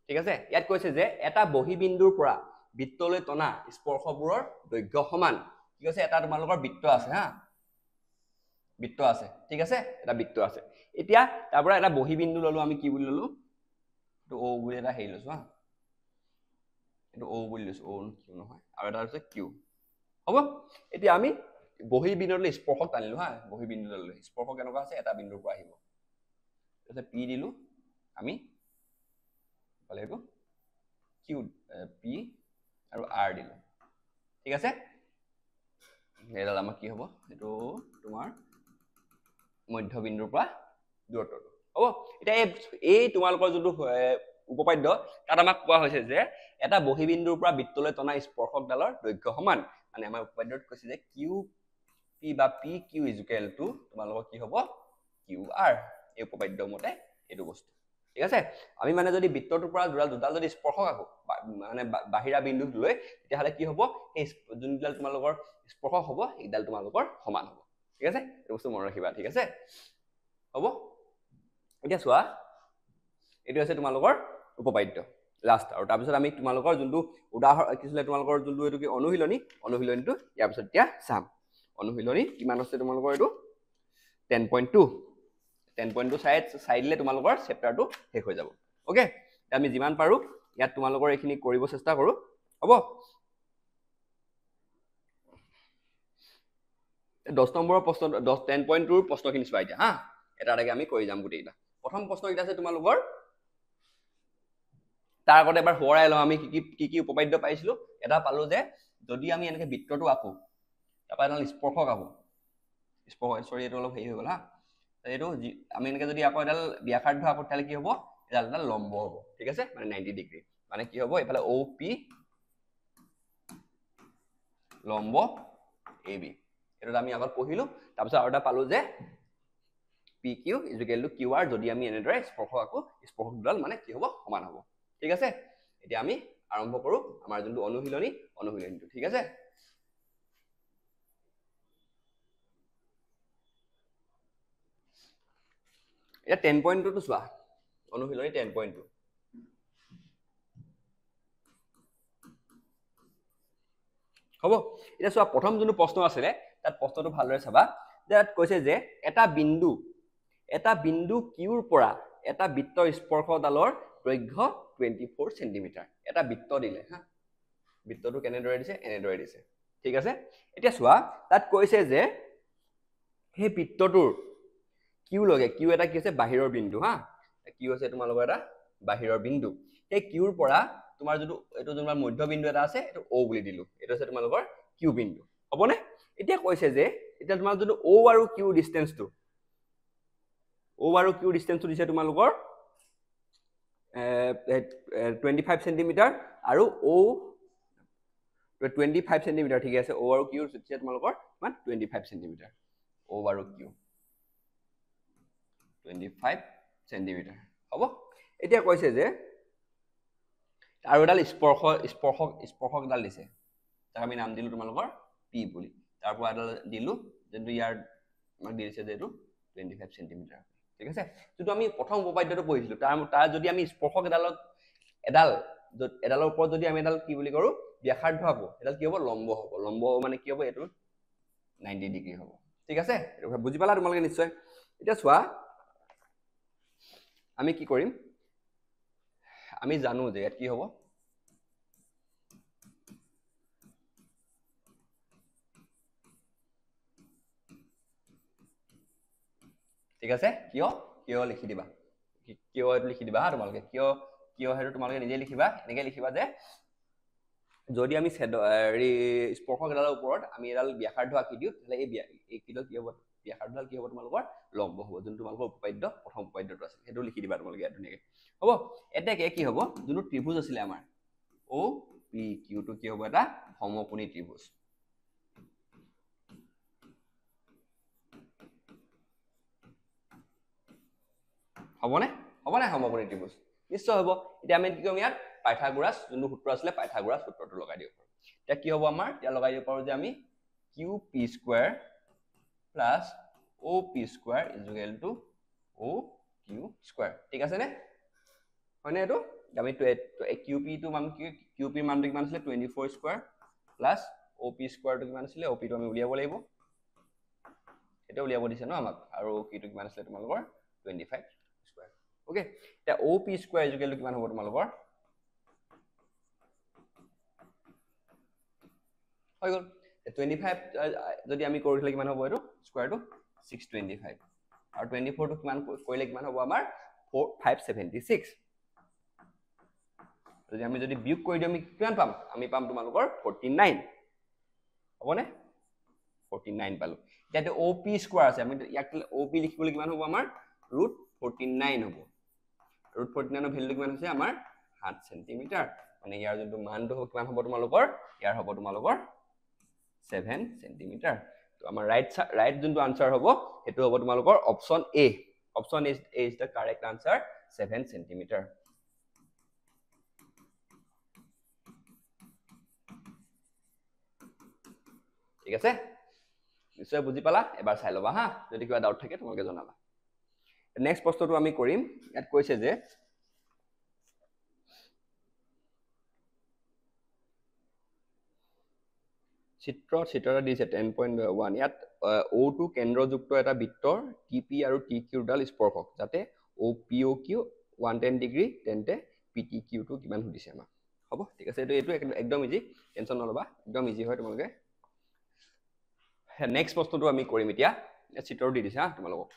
ঠিক আছে ইয়াত কৈছে যে এটা বহি বিন্দুৰ পৰা বৃত্তলৈ টনা স্পৰ্শবোৰৰ দৈৰ্ঘ্য সমান কি কৈছে এটা তোমালোকৰ বৃত্ত আছে হা বৃত্ত আছে ঠিক আছে এটা বৃত্ত আছে এতিয়া তাৰ পৰা এটা বহি বিন্দু ললো আমি কি বুলি ললো এটো ও বুলি এটা হেই লৈছো হা এটো ও বুলি লৈছো ও কিউ নহয় আৰু এটা আছে কিউ হ'ব এতিয়া আমি বহি বিন্দুলৈ স্পৰ্শক টানিলো হা বহি বিন্দুলৈ স্পৰ্শ কেনেকুৱা আছে এটা বিন্দুৰ পৰা আহিব তাৰপিছত পি দিলো আমি পালে এটো কিউ পি আৰু আৰ দিলো ঠিক আছে এডাল আমাৰ কি হ'ব এটো তোমাৰ মধ্যবিন্দুৰ পৰা দূৰত্বটো হ'ব এতিয়া এই তোমালোকৰ যোনটো উপপাদ্য তাত আমাক কোৱা হৈছে যে এটা বহিবিন্দুৰ পৰা বৃত্তলৈ টনা স্পৰ্শকডালৰ দৈৰ্ঘ্য সমান মানে আমাৰ উপপাদ্যত কৈছে যে কিউ পি বা পি কিউ ইকুৱেল টু তোমালোকৰ কি হ'ব কিউ আৰ এই উপপাদ্য মতে এইটো বস্তু ঠিক আছে আমি মানে যদি বৃত্তটোৰ পৰা দুডাল যদি স্পৰ্শক আকো মানে বাহিৰা বিন্দুত লৈ তেতিয়া হলে কি হ'ব এই যোনডাল তোমালোকৰ স্পৰ্শক হ'ব এইডাল তোমালোকৰ সমান হ'ব ঠিক আছে এই বস্তু মনত ৰাখিবা ঠিক আছে হ'ব এতিয়া চোৱা এটো আছে তোমালোকৰ উপপাদ্য লাষ্ট আৰু তাৰ পিছত আমি তোমালোকৰ যোনটো উদাহৰণ কিছিলে তোমালোকৰ যোনটো এটো কি অনুশীলনীটো ইয়াৰ পিছত এতিয়া চাম অনুশীলনী কিমান আছে তোমালোকৰ এটো 10.2 চাই দিলে তোমালোকৰ চেপ্টাৰটো শেষ হৈ যাব ওকে আমি যিমান পাৰো ইয়াত তোমালোকৰ এখিনি কৰিব চেষ্টা কৰো হ'ব 10 নম্বৰৰ প্ৰশ্ন 10.2 প্ৰশ্নখিনি চোৱা এতিয়া হা এটা এটাকে আমি কৰি যাম গুটেইটা প্ৰথম প্ৰশ্ন এটা আছে তোমালোকৰ তাৰ আগতে এবাৰ হোৰাই লওঁ আমি কি উপপাদ্য পাইছিলো এটা পালো যে যদি আমি এনেকে বৃত্তটো আকো তাৰপা এডাল স্পৰ্শক আকো স্পৰ্শ সৰি এটো অলপ হেই হৈ গল হা এইটো আমি এনেকৈ যদি আকৌ এডাল ব্যাসাৰ্ধ আকৌ তাহলে কি হ'ব এডাল এডাল লম্ব হ'ব ঠিক আছে মানে 90 ডিগ্ৰী মানে কি হ'ব এইফালে OP লম্ব AB এটাত আমি আগত পঢ়িলো তাৰপিছত আৰু এটা পালো যে PQ = QR যদি আমি এনেদৰে স্পৰ্শক আকৌ স্পৰ্শক দুডাল মানে কি হ'ব সমান হ'ব ঠিক আছে এতিয়া আমি আৰম্ভ কৰো আমাৰ যোনটো অনুশীলনীটো ঠিক আছে এটা 10.2 টো চোৱা অনুশীলনী 10.2 হ'ব এটা চোৱা প্ৰথম যোনটো প্ৰশ্ন আছিলে তাত প্ৰশ্নটো ভালদৰে চাবা তাত কৈছে যে এটা বিন্দু কিউৰ পৰা এটা বৃত্তৰ স্পৰ্শদালৰ দৈৰ্ঘ্য 24 সেন্টিমিটাৰ এটা বৃত্ত দিলে হা বৃত্তটো কেনেদৰে দিছে এনেদৰে দিছে ঠিক আছে এতিয়া চোৱা তাত কৈছে যে সেই বৃত্তটোৰ কিউ লগে কিউ এটা কি আছে বাহিৰৰ বিন্দু হা কিউ আছে তোমালোকৰ এটা বাহিৰৰ বিন্দু সেই কিউৰ পৰা তোমাৰ যোনটো এইটো তোমাৰ মধ্য বিন্দু এটা আছে এইটো O বুলি দিলো এইটো আছে তোমালোকৰ কিউ বিন্দু হ'বনে এতিয়া কৈছে যে এতিয়া তোমাৰ যোনটো O আৰু কিউ ডিসটেন্সটো O আৰু কিউ ডিসটেন্সটো দিছে তোমালোকৰ 25 সেন্টিমিটাৰ আৰু O 25 সেন্টিমিটাৰ ঠিক আছে O আৰু কিউ দিছে তোমালোকৰ মান 25 সেন্টিমিটাৰ O আৰু কিউ 25 সেন্টিমিটাৰ হ'ব এতিয়া কৈছে যে আৰু এডাল স্পৰ্শক এডাল দিছে তাক আমি নাম দিলো তোমালোকৰ P বুলি তাৰ পৰা এডাল দিলো যেটো ইয়াৰ আমাক দিছে যে এটো 25 সেন্টিমিটাৰ ঠিক আছে যেটো আমি প্ৰথম উপপাদ্যটো পঢ়িছিলো তাৰ যদি আমি স্পৰ্শক এডালৰ ওপৰত যদি আমি এডাল কি বুলি কৰো ব্যাসাৰ্ধ আঁকো এডাল কি হ'ব লম্ব মানে কি হ'ব এটো 90 ডিগ্ৰী হ'ব ঠিক আছে এটা বুজি পালা তোমালোকে নিশ্চয় এতিয়া চোৱা আমি কি কৰিম আমি জানো যে ইয়াত কি হ'ব ঠিক আছে কিয় লিখি দিবা কিয় এটো লিখি দিবা হা তোমালোকে কিয় হেতু তোমালোকে নিজে লিখিবা এনেকৈ লিখিবা যে যদি আমি স্পৰ্শক এডালৰ ওপৰত আমি এডাল ব্যাসাৰ্ধ আঁকি দিও তাহলে এই কিডাল কি হ'ব ব্যাসাৰ্ধডাল কি হ'ব তোমালোকৰ লম্ব হ'ব যোনটো তোমালোকৰ উপপাদ্য প্ৰথম উপপাদ্যটো আছে হেতু লিখি দিবা তোমালোকে ইয়াত ধুনীয়াকৈ হ'ব এতিয়া কি হ'ব যোনটো ত্ৰিভুজ আছিলে আমাৰ OPQ টো কি হ'ব এটা সমকোণী ত্ৰিভুজ হ'বনে সমকোণী ত্ৰিভুজ নিশ্চয় হ'ব এতিয়া আমি কি কৰিম ইয়াত পাইথাগোৰাছ যোনটো সূত্ৰ আছিলে পাইথাগোৰাছ সূত্ৰটো লগাই দিব পাৰো এতিয়া কি হ'ব আমাৰ এতিয়া লগাই দিব পাৰো যে আমি QP² + OP² = OQ² ঠিক আছে নে হয়নে এটো আমি QP টো মান কি QP মানটো কিমান আছিল 24² + OP² টো কিমান আছিল OP টো আমি উলিয়াব লাগিব এটা উলিয়াব দিছে ন আমাক আৰু কি টো কিমান আছিল তোমালোকৰ 25 স্কয়াৰ ওকে এতিয়া OP² কিমান হ'ব তোমালোকৰ হৈ গল 25 যদি আমি কৰিলে কিমান হ'ব এটো স্কয়াৰটো 625 আৰু 24 টো কিমান কৰিলে কিমান হ'ব আমাৰ 576 যদি আমি বিয়োগ কৰি দিও আমি কিমান পাম আমি পাম তোমালোকৰ 49 হ'বনে 49 পালো এতিয়া OP² আছে আমি ইয়াক OP লিখিবলৈ কিমান হ'ব আমাৰ √49 হ'ব √49 ৰ ভ্যালু কিমান হৈছে আমাৰ 7 সেন্টিমিটাৰ মানে ইয়াৰ যোনটো মানটো কিমান হ'ব তোমালোকৰ ইয়াৰ হ'ব তোমালোকৰ 7 সেন্টিমিটাৰ তো আমাৰ ৰাইট যোনটো আনসাৰ হ'ব হেতু হ'ব তোমালোকৰ option A option A is the correct answer 7 centimetre ঠিক আছে নিশ্চয় বুজি পালা এবাৰ চাই লবা হা যদি কিবা ডাউট থাকে তোমালোকে জনাবা নেক্সট প্ৰশ্নটো আমি কৰিম ইয়াত কৈছে যে চিত্ৰটা দিছে 10.1 ইয়াত O2 কেন্দ্ৰযুক্ত এটা বৃত্তৰ TP আৰু TQ ডাল স্পৰ্শক যাতে OPOQ 110 ডিগ্ৰী তেন্তে PTQ টো কিমান সুধিছে আমাক হ'ব ঠিক আছে এইটো একদম ইজি টেনচন নলবা একদম ইজি হয় তোমালোকে নেক্সট প্ৰশ্নটো আমি কৰিম এতিয়া চিত্ৰটো দি দিছে হা তোমালোকক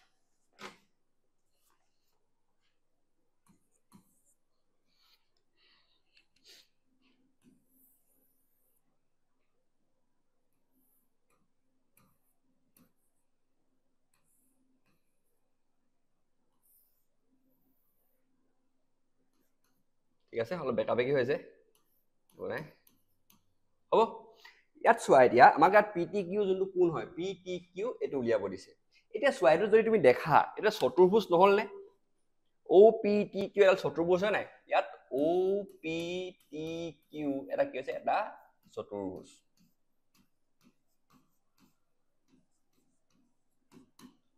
ঠিক আছে অলপ বেকা বেকি হৈছে নাই হ'ব ইয়াত চোৱা এতিয়া আমাক ইয়াত PTQ যোনটো কোন হয় PTQ এটো উলিয়াব দিছে এতিয়া চোৱা এটো যদি তুমি দেখা এটা চতুৰ্ভুজ নহল নে OPTQ এডাল চতুৰ্ভুজ হয় নাই ইয়াত OPTQ এটা কি আছে এটা চতুৰ্ভুজ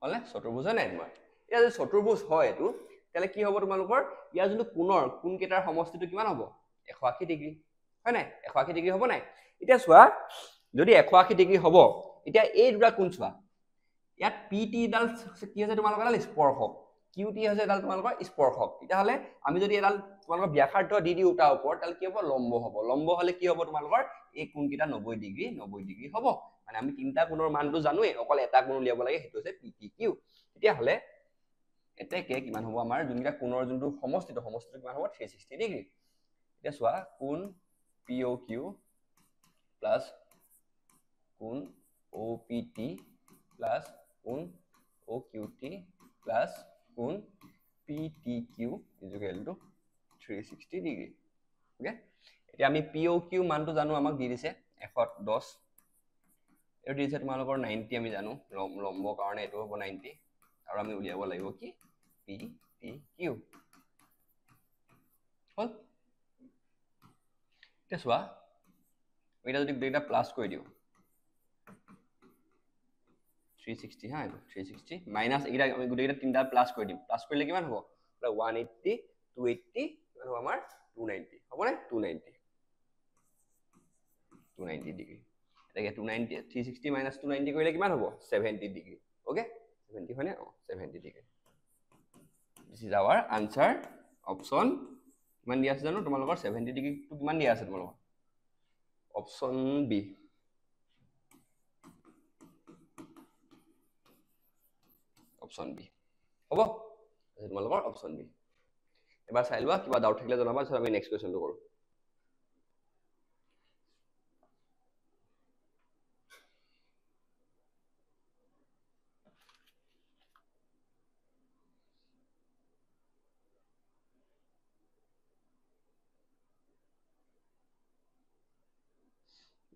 হলে চতুৰ্ভুজ হয় নাই তোমাৰ এতিয়া যদি চতুৰ্ভুজ হয় এটো তাহলে কি হ'ব তোমালোকৰ ইয়াৰ যোনটো কোণৰ কোণ কেইটাৰ সমষ্টিটো কিমান হ'ব 180 ডিগ্ৰী হয় নাই 180 ডিগ্ৰী হ'ব নাই এতিয়া চোৱা যদি 180 ডিগ্ৰী হ'ব এতিয়া এই দুটা কোণ চোৱা ইয়াত PT ডাল কি আছে তোমালোকৰ ডাল স্পৰ্শক QT আছে ডাল তোমালোকৰ স্পৰ্শক তেতিয়া হলে আমি যদি এডাল তোমালোকৰ ব্যাসাৰ্ধ দি দিও তাৰ ওপৰত তাহলে কি হ'ব লম্ব হলে কি হ'ব তোমালোকৰ এই কোণ কেইটা 90 ডিগ্ৰী হ'ব মানে আমি তিনটা কোণৰ মানটো জানোৱে অকল এটা কোণ উলিয়াব লাগে সেইটো হৈছে PTQ তেতিয়া হলে এতেকে কিমান হ'ব আমাৰ যোনটা কোণৰ যোনটো সমষ্টিটো কিমান হ'ব 360 ডিগ্ৰী এতিয়া চোৱা কোণ POQ প্লাস কোণ OPT প্লাস কোণ OQT প্লাস কোণ PTQ equal to 360 degree okay এতিয়া আমি POQ মানটো জানো আমাক দি দিছে 110 এটো দিছে তোমালোকৰ 90 আমি জানো লম্ব কাৰণে এটো হ'ব 90 আৰু আমি উলিয়াব লাগিব কি PTQ হল তেছৱা এটা যদি ডেটা প্লাস কৰি দিও 360 হা 360 মাইনাস এটা আমি গুটেটা তিনটা প্লাস কৰি দিম প্লাস কৰিলে কিমান হ'ব 180 280 আৰু আমাৰ 290 হ'ব নে 290 ডিগ্ৰী এটাকে 290 360 minus 290 কৰিলে কিমান হ'ব 70 ডিগ্ৰী ওকে 70 হয়নে 70 degree this is our answer option কিমান দিয়া আছে জানো তোমালোকৰ 70 ডিগ্ৰী টু কিমান দিয়া আছে তোমালোকৰ option B option B হ'ব তোমালোকৰ option B এবাৰ চাই লোৱা কিবা ডাউট থাকিলে জনাবা সব আমি নেক্সট কোৱেশ্চনটো কৰো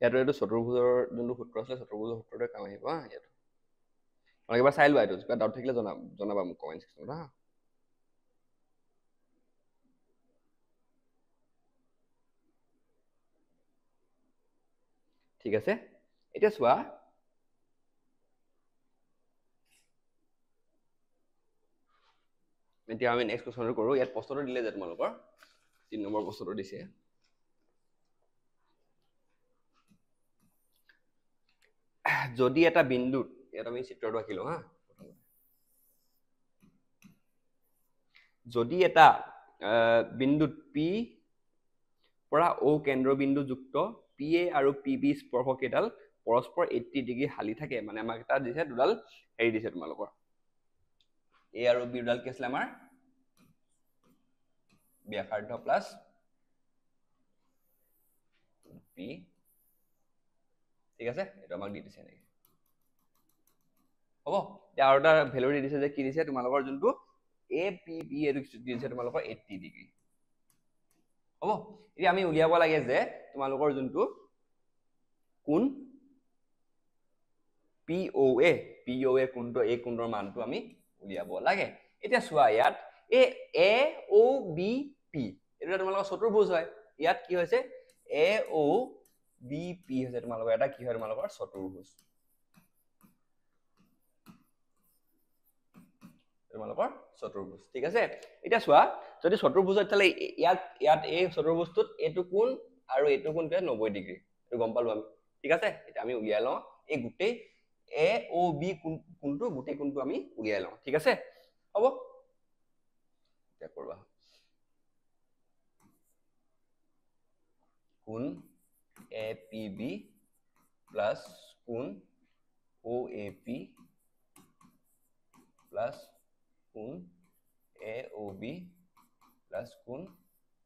ইয়াত এটো চতুৰ্ভুজৰ যোনটো সূত্ৰ আছে চতুৰ্ভুজৰ সূত্ৰতে কাম আহিব হা ইয়াত আৰু এবাৰ চাই লোৱা এটো কিবা ডাউট থাকিলে জনাবা মোক কমেন্ট সেকশনত হা ঠিক আছে এতিয়া চোৱা এতিয়া আমি নেক্সট কোৱেশ্চনটো কৰো ইয়াত প্ৰশ্নটো দিলে যে তোমালোকৰ 3 নম্বৰ প্ৰশ্নটো দিছে যদি এটা বিন্দুত ইয়াত আমি চিত্ৰটো আঁকিলো হা যদি এটা বিন্দুত P পৰা O কেন্দ্ৰবিন্দু যুক্ত PA আৰু PB স্পৰ্শক এডাল পৰস্পৰ 80 ডিগ্ৰী হালি থাকে মানে আমাক এটা দিছে দুডাল হেৰি দিছে তোমালোকৰ A আৰু B দুডাল কি আছিল আমাৰ ব্যাসাৰ্ধ প্লাস P ঠিক আছে এটা আমাক দি দিছে নেকি হ'ব এতিয়া আৰু এটা ভ্যালু দি দিছে যে কি দিছে তোমালোকৰ যোনটো APB এটো দিছে তোমালোকৰ 80 ডিগ্ৰী হ'ব এতিয়া আমি উলিয়াব লাগে যে তোমালোকৰ যোনটো কোণ POA কোণটো এই কোণৰ মানটো আমি উলিয়াব লাগে এতিয়া চোৱা ইয়াত AOBP এটা তোমালোকৰ চতুৰ্ভুজ হয় ইয়াত কি হৈছে AOBP হৈছে তোমালোকৰ এটা কি হয় তোমালোকৰ চতুৰ্ভুজ তোমালোকৰ চতুৰ্ভুজ ঠিক আছে এতিয়া চোৱা যদি চতুৰ্ভুজত তালে ইয়াত এই চতুৰ্ভুজটোত এটো কোণ আৰু এটো কোণ কে 90 ডিগ্ৰী এটো গম পালো আমি ঠিক আছে এটা আমি উলিয়াই লওঁ এই গুটেই AOB কোণটো গুটেই কোণটো আমি উলিয়াই লওঁ ঠিক আছে হ'ব এটা কৰবা কোণ APB প্লাস কোণ OAP প্লাস কোণ AOB প্লাস কোণ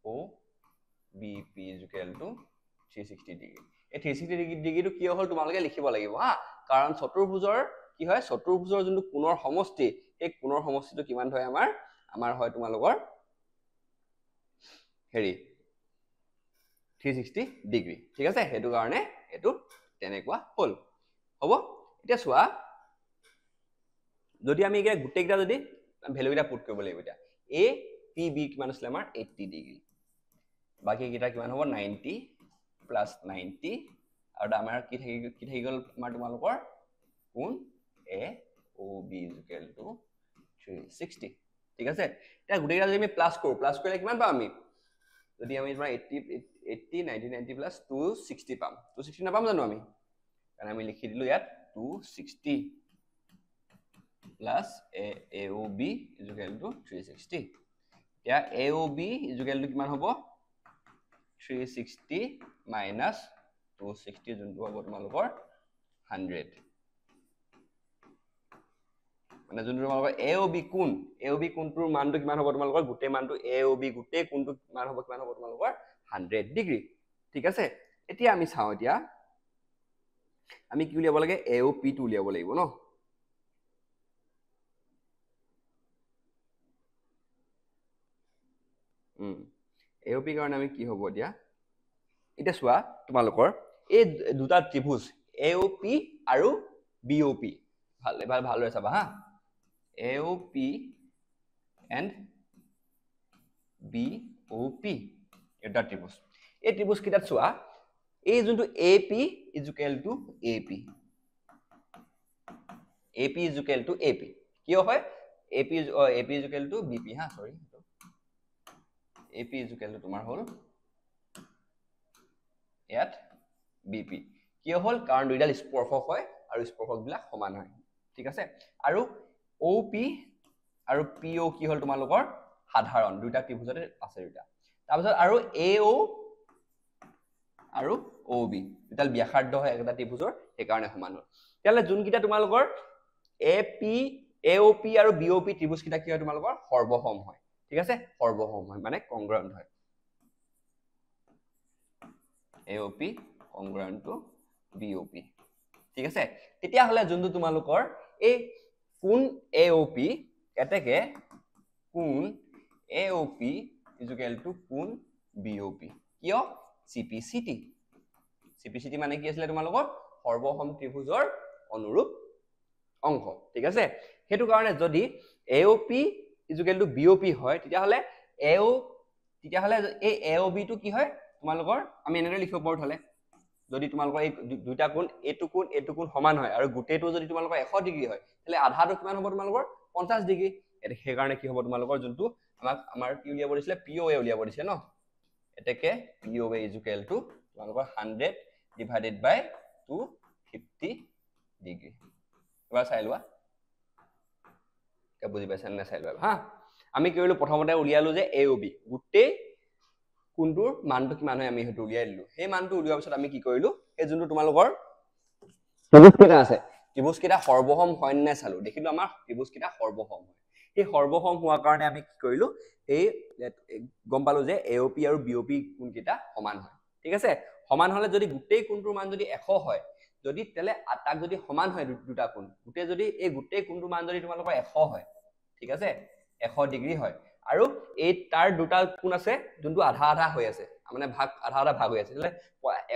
OBP ইকুয়াল টু 360 ডিগ্ৰী এই 360 ডিগ্ৰীটো কি হল তোমালোকে লিখিব লাগিব হা কাৰণ চতুৰ্ভুজৰ কি হয় চতুৰ্ভুজৰ যোনটো কোণৰ সমষ্টি এই কোণৰ সমষ্টিটো কিমান হয় আমাৰ হয় তোমালোকৰ হেৰি 360 ডিগ্ৰী ঠিক আছে হেতু কাৰণে এটো তেনেকুৱা হল হ'ব এতিয়া চোৱা যদি আমি একে গুটেকিটা যদি ভ্যালু কিটা পুট কৰিব লাগিব এতিয়া a p b কিমান আছিল আমাৰ 80 ডিগ্ৰী বাকি কিটা কিমান হ'ব 90 প্লাস 90 আৰু আমাৰ কি থাকি গল আমাৰ তোমালোকৰ কোণ a o b = 360 ঠিক আছে এতিয়া গুটেকিটা যদি আমি প্লাস কৰিলে কিমান পাম আমি যদি আমি তোমাৰ 80 90 90 প্লাস 260 পাম 260 না পাম জানো আমি কাৰণ আমি লিখি দিলো ইয়াত 260 plus AOB is equal to 360 এতিয়া AOB is equal to কিমান হ'ব 360 minus 260 যোনটো হ'ব তোমালোকৰ 100 মানে যোনটো তোমালোকৰ AOB কোণটোৰ মানটো কিমান হ'ব তোমালোকৰ গোটেই মানটো AOB গোটেই কোণটো কিমান হ'ব তোমালোকৰ 100 ডিগ্ৰী ঠিক আছে এতিয়া আমি চাও এতিয়া আমি কি উলিয়াব লাগে AOP টো উলিয়াব লাগিব ন AOP কাৰণে আমি কি হ'ব এতিয়া এটা চোৱা তোমালোকৰ এই দুটা ত্ৰিভুজ AOP আৰু BOP ভাল হৈ চাবা হা AOP and BOP এটা ত্ৰিভুজ এই ত্ৰিভুজ কিটাত চোৱা এই যোনটো AP is equal to AP is equal to AP কিয় হয় AP is equal to BP হা সৰি AP is equal to তোমাৰ হল ইয়াত BP কিয় হল কাৰণ দুইডাল স্পৰ্শক হয় আৰু স্পৰ্শক বিলাক সমান হয় ঠিক আছে আৰু OP আৰু PO কি হল তোমালোকৰ সাধাৰণ দুইটা ত্ৰিভুজতে আছে দুইটা তাৰপিছত আৰু AO আৰু OB দুইডাল ব্যাসাৰ্ধ হয় একটা ত্ৰিভুজৰ সেই কাৰণে সমান হল তেলে যোনকিটা তোমালোকৰ AP AOP আৰু BOP ত্ৰিভুজ কিটা কি হয় তোমালোকৰ সৰ্বসম হয় ঠিক আছে সৰ্বসম হয় মানে কংগ্ৰুয়েন্ট হয় AOP congruent to BOP ঠিক আছে তেতিয়া হলে যোনটো তোমালোকৰ এই কোণ AOP এটাকে কোণ AOP is equal to কোণ BOP কিয় CPCT মানে কি আছিল তোমালোকৰ সৰ্বসম ত্ৰিভুজৰ অনুৰূপ অংশ ঠিক আছে হেতু কাৰণে যদি AOP is equal to BOP হয় তেতিয়া হলে এই AOB টো কি হয় তোমালোকৰ আমি এনেকৈ লিখিব পাৰো হলে যদি তোমালোকৰ এই দুইটা কোণ এটো কোণ সমান হয় আৰু গুটেটো যদি তোমালোকৰ 100 ডিগ্ৰী হয় তাহলে আধাটো কিমান হ'ব তোমালোকৰ 50 ডিগ্ৰী সেই কাৰণে কি হ'ব তোমালোকৰ যোনটো আমাৰ কি উলিয়াব দিছিলে POA উলিয়াব দিছে ন এটাকে POA is equal to তোমালোকৰ 100 divided by 250 ডিগ্ৰী এবাৰ চাই লোৱা কে বুজি পাইছা না চাই লোৱা হা আমি কি কৰিলো প্ৰথমতে উলিয়ালো যে AOB গুটেই কোনটোৰ মানটো কিমান হয় আমি হেতু উলিয়াই দিলো সেই মানটো উলিওৱাৰ পিছত আমি কি কৰিলো এই যোনটো তোমালোকৰ ত্ৰিভুজ কেটা আছে ত্ৰিভুজ কেটা সৰ্বসম হয় না চালো দেখিলো আমাৰ ত্ৰিভুজ কেটা সৰ্বসম হয় এই সৰ্বসম হোৱাৰ কাৰণে আমি কি কৰিলো এই গম পালো যে AOP আৰু BOP কোণ কেটা সমান হয় ঠিক আছে সমান হলে যদি গুটেই কোণটোৰ মান যদি 100 হয় যদি তেলে আটাক যদি সমান হয় দুটা কোণ গুটেই যদি এই গুটেই কোণটোৰ মান যদি তোমালোকৰ 100 হয় ঠিক আছে 100 ডিগ্ৰী হয় আৰু এই তাৰ দুটা কোণ আছে যোনটো আধা আধা হৈ আছে মানে ভাগ আধা ভাগ হৈ আছে তাহলে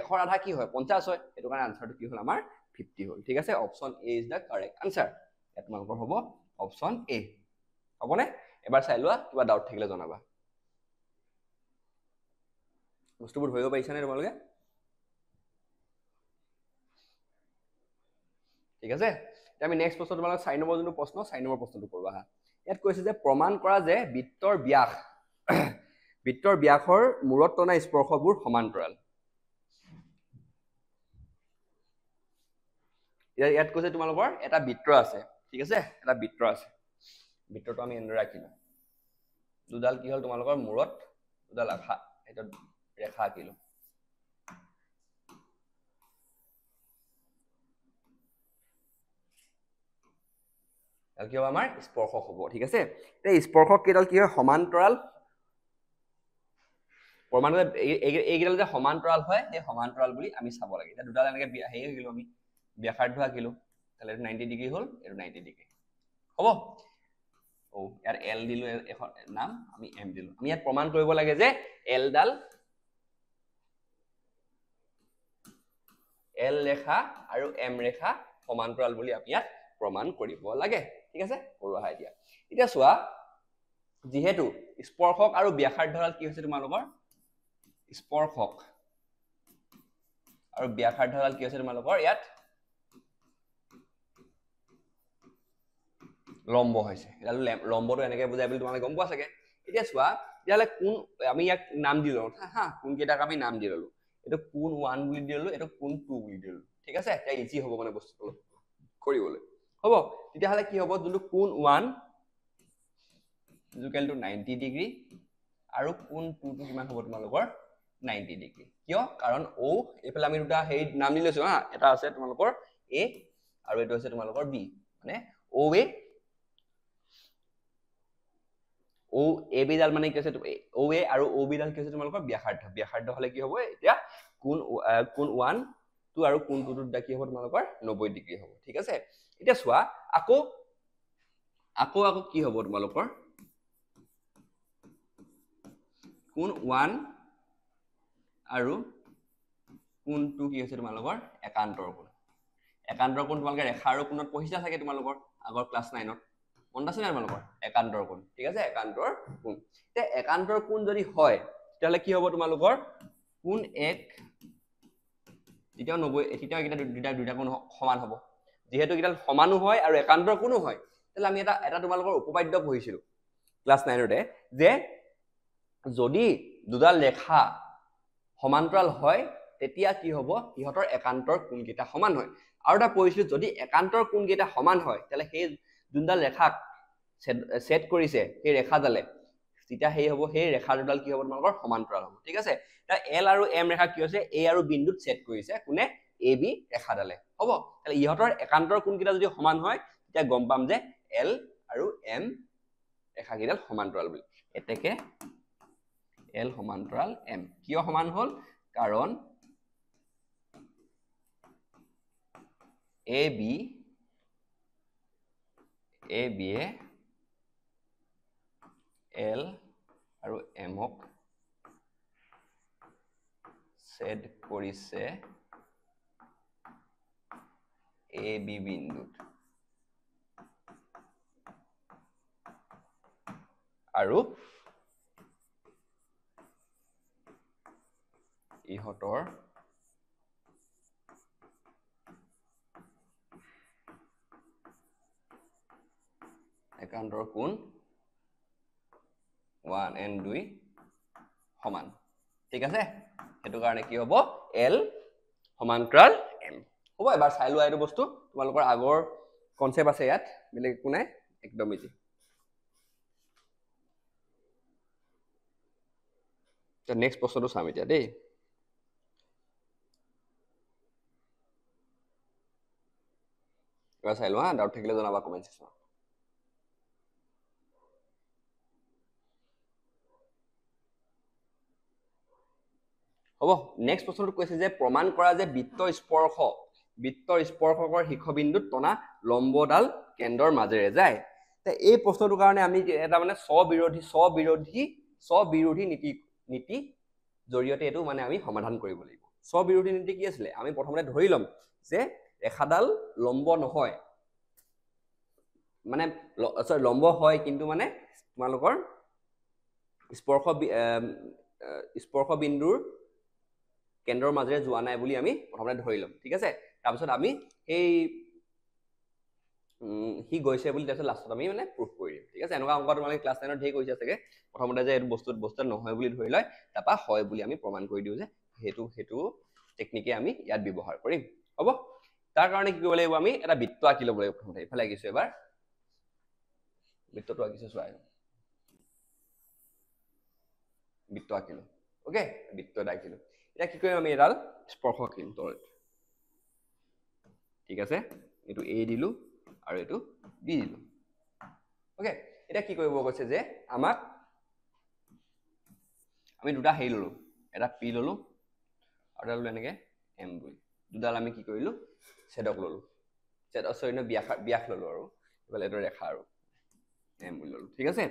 100 আধা কি হয় 50 হয় এটো কাৰণে আনসাৰটো কি হল আমাৰ 50 হল ঠিক আছে option A is the correct answer এত তোমালোকৰ হ'ব অপচন A হবনে এবাৰ চাই লোৱা কিবা ডাউট থাকিলে জনাবা বস্তুবোৰ ধৰিব পাৰিছানে তোমালোকে ঠিক আছে আমি নেক্সট প্ৰশ্ন তোমালোক 4 নম্বৰ যোনটো প্ৰশ্ন 4 নম্বৰ প্ৰশ্নটো কৰবা হা ইয়াত কৈছে যে প্ৰমাণ কৰা যে বৃত্তৰ ব্যাসৰ মূৰত টনা স্পৰ্শবোৰ সমান্তৰাল ইয়াত কৈছে তোমালোকৰ এটা বৃত্ত আছে ঠিক আছে এটা বৃত্ত আছে বৃত্তটো আমি এনে ৰাখিলো দুডাল কি হল তোমালোকৰ মূৰত দুডাল আখা এটা ৰেখা আঁকিলো কি হ'ব আমাৰ স্পৰ্শক হ'ব ঠিক আছে এই স্পৰ্শক কেডাল কি হয় সমান্তৰাল প্ৰমাণ এইকেডাল যে সমান্তৰাল হয় এই সমান্তৰাল বুলি আমি চাব লাগে এটা দুডাল এনেকৈ হেই হৈ গিলো আমি ব্যাসাৰ্ধ আঁকিলো তাহলে 90 ডিগ্ৰী হল এটো 90 ডিগ্ৰী হ'ব ও ইয়াৰ L দিলো এখন নাম আমি M দিলো আমি ইয়াত প্ৰমাণ কৰিব লাগে যে এল ডাল এল ৰেখা আৰু এম ৰেখা সমান্তৰাল বুলি আমি ইয়াত প্ৰমাণ কৰিব লাগে ঠিক আছে কৰো আহা এতিয়া চোৱা যেহেতু স্পৰ্শক আৰু ব্যাসাৰ্ধডাল কি হৈছে তোমালোকৰ স্পৰ্শক আৰু ব্যাসাৰ্ধডাল কি হৈছে তোমালোকৰ ইয়াত লম্ব হৈছে এডাল লম্বটো এনেকৈ বুজাই বুলি তোমালোকে গম পোৱা চাগে এতিয়া চোৱা ইয়ালে কোন আমি ইয়াক নাম দি লওঁ হা কোন কেইটাক আমি নাম দি ললো এটো কোন 1 বুলি দি ললো এটো কোন 2 বুলি দি ললো ঠিক আছে এটা ইজি হ'ব মানে বস্তুটো কৰিবলৈ হ'ব তেতিয়া হলে কি হ'ব যোনটো কোন 1 ইকুৱেল টু 90 ডিগ্ৰী আৰু কোন 2 টো কিমান হ'ব তোমালোকৰ 90 ডিগ্ৰী কিয় কাৰণ ও এফালে আমি দুটা হেই নাম দি লৈছো হা এটা আছে তোমালোকৰ এ আৰু এটো আছে তোমালোকৰ বি মানে ও এ বি ডাল মানে কি আছে ও এ আৰু ও বি ডাল কি আছে তোমালোকৰ ব্যাসাৰ্ধ হলে কি হ'ব এতিয়া কোন 1 2 আৰু কোন 2 টো কি হ'ব তোমালোকৰ 90 ডিগ্ৰী হ'ব ঠিক আছে এতিয়া চোৱা আকৌ কি হ'ব তোমালোকৰ কোন 1 আৰু কোন 2 কি আছে তোমালোকৰ একান্তৰ কোণ তোমালোকে ৰেখা আৰু কোণত পঢ়িছা থাকে তোমালোকৰ আগৰ ক্লাস 9 ত মনত আছে না তোমালোকৰ একান্তৰ কোণ ঠিক আছে একান্তৰ কোণ তে একান্তৰ কোণ যদি হয় তেতিয়ালে কি হ'ব তোমালোকৰ কোণ 1 তেতিয়া 90 এতিয়া দুটা কোণ সমান হ'ব যেহেতু কিডাল সমানো হয় আৰু একান্তৰ কোণো হয় তেলে আমি এটা তোমালোকৰ উপপাদ্য পঢ়িছিলো ক্লাস 9 তে যে যদি দুডাল ৰেখা সমান্তৰাল হয় তেতিয়া কি হ'ব ইহতৰ একান্তৰ কোণ কেইটা সমান হয় আৰু এটা পঢ়িছিলো যদি একান্তৰ কোণ কেইটা সমান হয় তেলে সেই দুডাল ৰেখাক সেট কৰিছে সেই ৰেখাডালে তেতিয়া হেই হ'ব সেই ৰেখা দুডাল কি হ'ব তোমালোকৰ সমান্তৰাল হ'ব ঠিক আছে তা এল আৰু এম ৰেখা কি হৈছে এ আৰু বিন্দুত সেট কৰিছে কোনে এ বি ৰেখাডালে হ'ব তাহলে ইহতৰ একান্তৰ কোণ কেইটা যদি সমান হয় তেতিয়া গম পাম যে এল আৰু এম ৰেখা কেইডাল সমান্তৰাল বুলি এতেকে এল সমান্তৰাল এম কিয় সমান হল কাৰণ এ বি এ এল আৰু এমক সেট কৰিছে এ বি বিন্দুত আৰু ইহতৰ একান্তৰ কোণ 1 and 2 সমান ঠিক আছে হেতু কাৰণে কি হ'ব L সমান্তৰাল M হ'ব এবাৰ চাই লোৱা এইটো বস্তু তোমালোকৰ আগৰ কনসেপ্ট আছে ইয়াত বেলেগ একো নাই একদম ইজি তো নেক্সট প্ৰশ্নটো চাম এতিয়া দেই এবাৰ চাই লোৱা ডাউট থাকিলে জনাবা কমেন্ট সেকশনত হ'ব নেক্সট প্ৰশ্নটো কৈছে যে প্ৰমাণ কৰা যে বৃত্তৰ স্পৰ্শকৰ শীৰ্ষবিন্দুত টনা লম্বডাল কেন্দ্ৰৰ মাজেৰে যায় তে এই প্ৰশ্নটোৰ কাৰণে আমি এটা মানে স্ববিৰোধী নীতি জৰিয়তে এটো মানে আমি সমাধান কৰিব লাগিব স্ববিৰোধী নীতি কি আছিল আমি প্ৰথমতে ধৰি লম যে ৰেখাডাল লম্ব নহয় মানে লম্ব হয় কিন্তু মানে তোমালোকৰ স্পৰ্শ বিন্দুৰ কেন্দ্ৰৰ মাজেৰে যোৱা নাই বুলি আমি প্ৰথমতে ধৰি লম ঠিক আছে তাৰ পিছত আমি এই হি গৈছে বুলি তাৰপিছত লাষ্টত আমি মানে প্ৰুফ কৰি দিম ঠিক আছে এনেকুৱা অংক তোমালোকে ক্লাস 9 ত ধেই কৈছে চাগে প্ৰথমতে যে এই বস্তু নহয় বুলি ধৰি লয় তাপা হয় বুলি আমি প্ৰমাণ কৰি দিও যে হেতু টেকনিকে আমি ইয়াত ব্যৱহাৰ কৰিম হ'ব তাৰ কাৰণে কি কৰিব লাগিব আমি এটা বৃত্ত আঁকি ল'ব লাগিব প্ৰথমতে ইফালে আঁকিছো এবাৰ বৃত্তটো আঁকিছো চোৱা বৃত্ত আঁকিলো ওকে বৃত্ত আঁকিলো এতিয়া কি কৰিম আমি এডাল স্পৰ্শ আঁকিম তলত ঠিক আছে এটো এ দিলো আৰু এটো বি দিলো ওকে এটা কি কৰিব কৈছে যে আমাক আমি দুটা হেই ললো এটা পি ললো আৰু এটা ললো এনেকে এম বুলি দুডাল আমি কি কৰিলো ছেদক ললো ছেদ সৰিনো ব্যাস ললো আৰু এফালে এটো ৰেখা আৰু এম বুলি ললো ঠিক আছে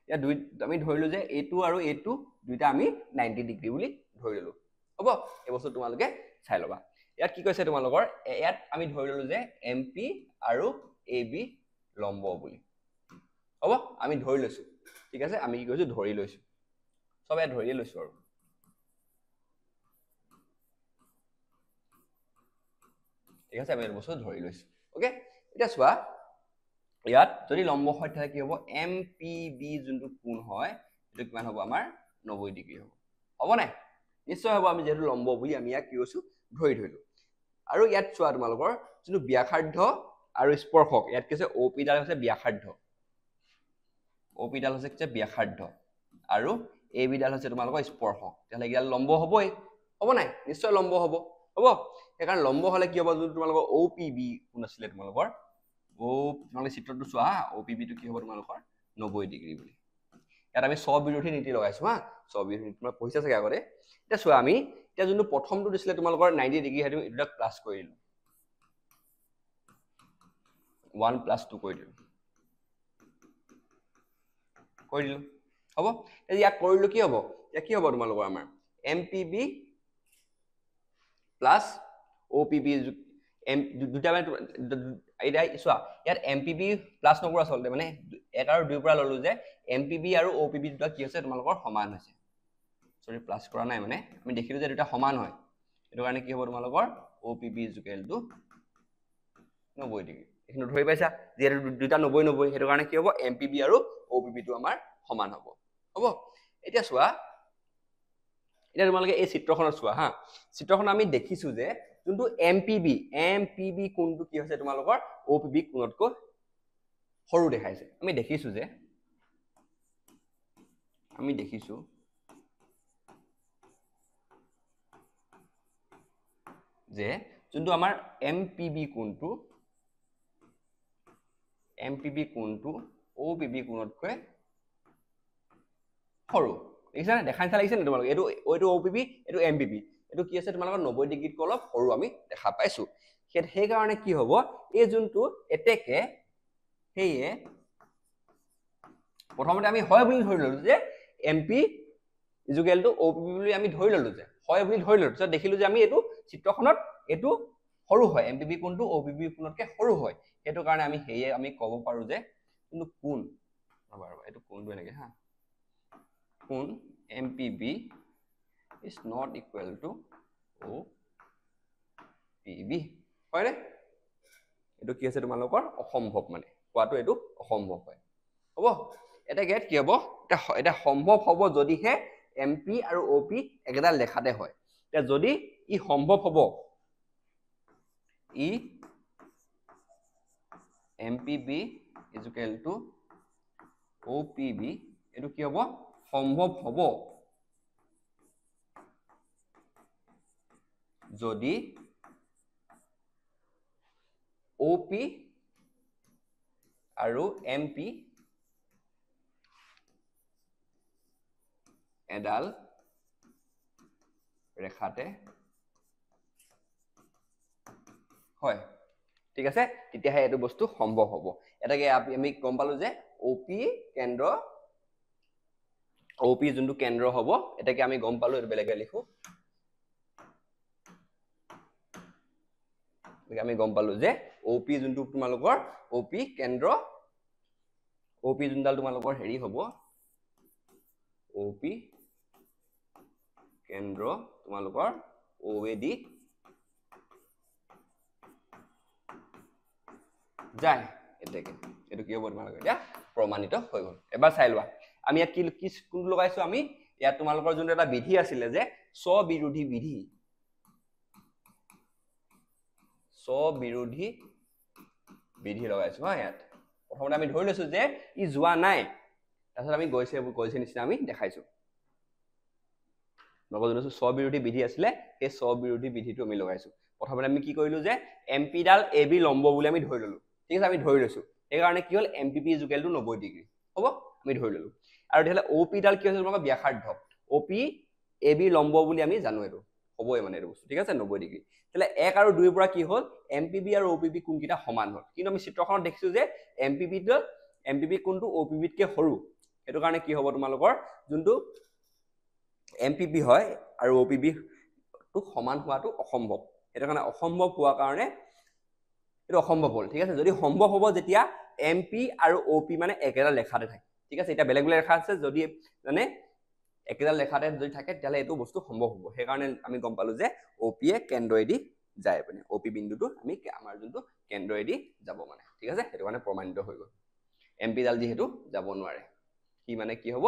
ইয়াত আমি ধৰিলো যে এইটো আৰু এইটো দুইটা আমি 90 ডিগ্ৰী বুলি ধৰি ললো হ'ব এই বস্তু তোমালোকে চাই লবা ইয়াত কি কৈছে তোমালোকৰ ইয়াত আমি ধৰি ললো যে এমপি আৰু এবি লম্ব বুলি হ'ব আমি ধৰি লৈছো ঠিক আছে আমি কি কৈছো ধৰি লৈছো সব ইয়াত ধৰি লৈছো আৰু ঠিক আছে আমি এই বস্তু ধৰি লৈছো ওকে এটা চোৱা ইয়াত যদি লম্ব হয় তাহলে কি হ'ব এমপিবি যোনটো কোণ হয় এটো কিমান হ'ব আমাৰ 90 ডিগ্ৰী হ'ব হ'ব নাই নিশ্চয় হ'ব আমি যেটো লম্ব বুলি আমি ইয়াক কি কৈছো ধৰিলো আৰু ইয়াত চোৱা তোমালোকৰ যোনটো ব্যাসাৰ্ধ আৰু স্পৰ্শক ইয়াত কৈছে OP ডাল হৈছে ব্যাসাৰ্ধ OP ডাল হৈছে ব্যাসাৰ্ধ আৰু AB ডাল হৈছে তোমালোকৰ স্পৰ্শক তাহলে ইয়াৰ লম্ব হ'বই হ'ব নাই নিশ্চয় লম্ব হ'ব হ'ব সেইকাৰণে লম্ব হলে কি হ'ব যোনটো তোমালোকৰ OPB কোণ আছিলে তোমালোকৰ তোমালোকে চিত্ৰটো চোৱা OPB টো কি হ'ব তোমালোকৰ 90 ডিগ্ৰী বুলি ইয়াত আমি স্ববিৰোধী নীতি লগাইছো হা স্ববিৰোধী নীতি তোমাক পঢ়িছা চাগে আগতে এটা চোৱা আমি এতিয়া যোনটো প্ৰথমটো দিছিলে তোমালোকৰ 90 ডিগ্ৰী হেতু এটা প্লাস কৰি দিলো 1 + 2 কৰি দিলো হ'ব এই ইয়াক কৰিলো কি হ'ব ইয়া কি হ'ব তোমালোকৰ আমাৰ MPB + OPB দুটা মানে এটা চোৱা ইয়াত MPB প্লাস নকৰা চলতে মানে 1 আৰু 2 পৰা ললো যে MPB আৰু OPB দুটা কি হৈছে তোমালোকৰ সমান হৈছে সৰি প্লাস কৰা নাই মানে আমি দেখিলো যে দুটা সমান হয় এটো কাৰণে কি হ'ব তোমালোকৰ OPB = 90 ডিগ্ৰী এখিনি ধৰি পাইছা যে দুটা 90 90 হেতু কাৰণে কি হ'ব MPB আৰু OPB টো আমাৰ সমান হ'ব হ'ব এতিয়া চোৱা এটা তোমালোকে এই চিত্ৰখনত চোৱা হা চিত্ৰখন আমি দেখিছো যে যোনটো MPB কোণটো কি হৈছে তোমালোকৰ OPB কোণতকৈ সৰু দেখাইছে আমি দেখিছো যে যোনটো আমাৰ MPB কোণটো OPB কোণতকৈ সৰু দেখিছা না দেখাই লাগিছে না তোমালোকে এইটো OPB এইটো MPB এটো কি আছে তোমালোকৰ 90 ডিগ্ৰীত অলপ সৰু আমি দেখা পাইছো সেই কাৰণে কি হ'ব এই যোনটো এটেকে হেয়ে প্ৰথমতে আমি হয় বুলি ধৰি ললো যে MP = OPB বুলি আমি ধৰি ললো যে হয় বুলি ধৰি ললো তো দেখিলো যে আমি এইটো চিত্ৰখনত এইটো সৰু হয় MPB কোণটো OPB কোণতকৈ সৰু হয় হেতু কাৰণে আমি হেয়ে আমি ক'ব পাৰো যে কিন্তু কোণ এইটো কোণটো এনেকে হা কোণ MPB is not equal to OPB হয় নে এটো কি আছে তোমালোকৰ অসম্ভৱ মানে কোৱাটো এটো অসম্ভৱ হয় হ'ব এটা গেট কি হ'ব এটা সম্ভৱ হ'ব যদি হে MP আৰু OP একেডাল লেখাতে হয় তে যদি ই সম্ভৱ হ'ব ই MPB = OPB এটো কি হ'ব সম্ভৱ হ'ব যদি OP আৰু MP এডাল ৰেখাতে হয় ঠিক আছে তেতিয়াহে এটো বস্তু সম্ভৱ হ'ব এটাকে আমি গম পালো যে OP কেন্দ্ৰ OP যোনটো কেন্দ্ৰ হ'ব এটাকে আমি গম পালো এটো বেলেগে লিখো আমি গম পালো যে OP যোনটো তোমালোকৰ OP কেন্দ্ৰ OP যোনডাল তোমালোকৰ হেৰি হ'ব OP কেন্দ্ৰ তোমালোকৰ OAD যায় এটাকে এটো কি হ'ব তোমালোকৰ এতিয়া প্ৰমাণিত হৈ গ'ল এবাৰ চাই লোৱা আমি ইয়াত কি কোন লগাইছো আমি ইয়াত তোমালোকৰ যোনটো এটা বিধি আছিল যে স্ববিৰোধী বিধি লগাইছো হা ইয়াত প্ৰথমতে আমি ধৰি লৈছো যে ই যোৱা নাই তাৰছত আমি গৈছে নিচিনা আমি দেখাইছো লগৰ যোনটো স্ববিৰোধী বিধি আছিলে এই স্ববিৰোধী বিধিটো আমি লগাইছো প্ৰথমতে আমি কি কৰিলো যে MP ডাল AB লম্ব বুলি আমি ধৰি ললো ঠিক আছে আমি ধৰি লৈছো এই কাৰণে কি হ'ল MPB = 90 ডিগ্ৰী হ'ব আমি ধৰি ললো আৰু তেহলে OP ডাল কি হৈছে তোমাক ব্যাসাৰ্ধ OP AB লম্ব বুলি আমি জানো এটো হ'বই মানে এটো বস্তু ঠিক আছে 90 ডিগ্ৰী তেলে 1 আৰু 2 পৰা কি হ'ল MPB আৰু OPB কোণকিটা সমান হ'ল কিন্তু আমি চিত্ৰখনত দেখিছো যে MPB কোণটো OPB তকৈ সৰু সেইটো কাৰণে কি হ'ব তোমালোকৰ যোনটো MPP হয় আৰু OPB টো সমান হোৱাটো অসম্ভৱ সেইটো কাৰণে অসম্ভৱ হোৱা কাৰণে এটা অসম্ভৱ হ'ল ঠিক আছে যদি সম্ভৱ হ'ব যেতিয়া MP আৰু OP মানে একেটা লেখাতে থাকে ঠিক আছে এটা বেলেগ বেলেগ লেখা আছে যদি মানে একেটা লেখাতে যদি থাকে তেতিয়ালে এটো বস্তু সম্ভৱ হ'ব সেই কাৰণে আমি গম পালো যে OP এ কেন্দ্ৰয়েদি যায় মানে OP বিন্দুটো আমি আমাৰ যোনটো কেন্দ্ৰয়েদি যাব মানে ঠিক আছে সেইটো কাৰণে প্ৰমাণিত হৈ গ'ল MP ডাল যেহেতু যাব নোৱাৰে কি মানে কি হ'ব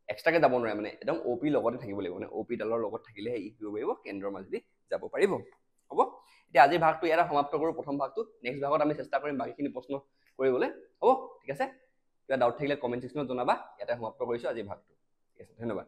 এক্সট্ৰাকে যাব নোৱাৰে মানে একদম OP লগতে থাকিব লাগিব মানে OP ডালৰ লগত থাকিলেহে ই কি হ'ব পাৰিব কেন্দ্ৰৰ মাজেদি যাব পাৰিব হ'ব এতিয়া আজিৰ ভাগটো ইয়াত সমাপ্ত কৰো প্ৰথম ভাগটো নেক্সট ভাগত আমি চেষ্টা কৰিম বাকিখিনি প্ৰশ্ন কৰিবলৈ হ'ব ঠিক আছে কিবা ডাউট থাকিলে কমেন্ট সেকশনত জনাবা ইয়াতে সমাপ্ত কৰিছো আজিৰ ভাগটো ঠিক আছে ধন্যবাদ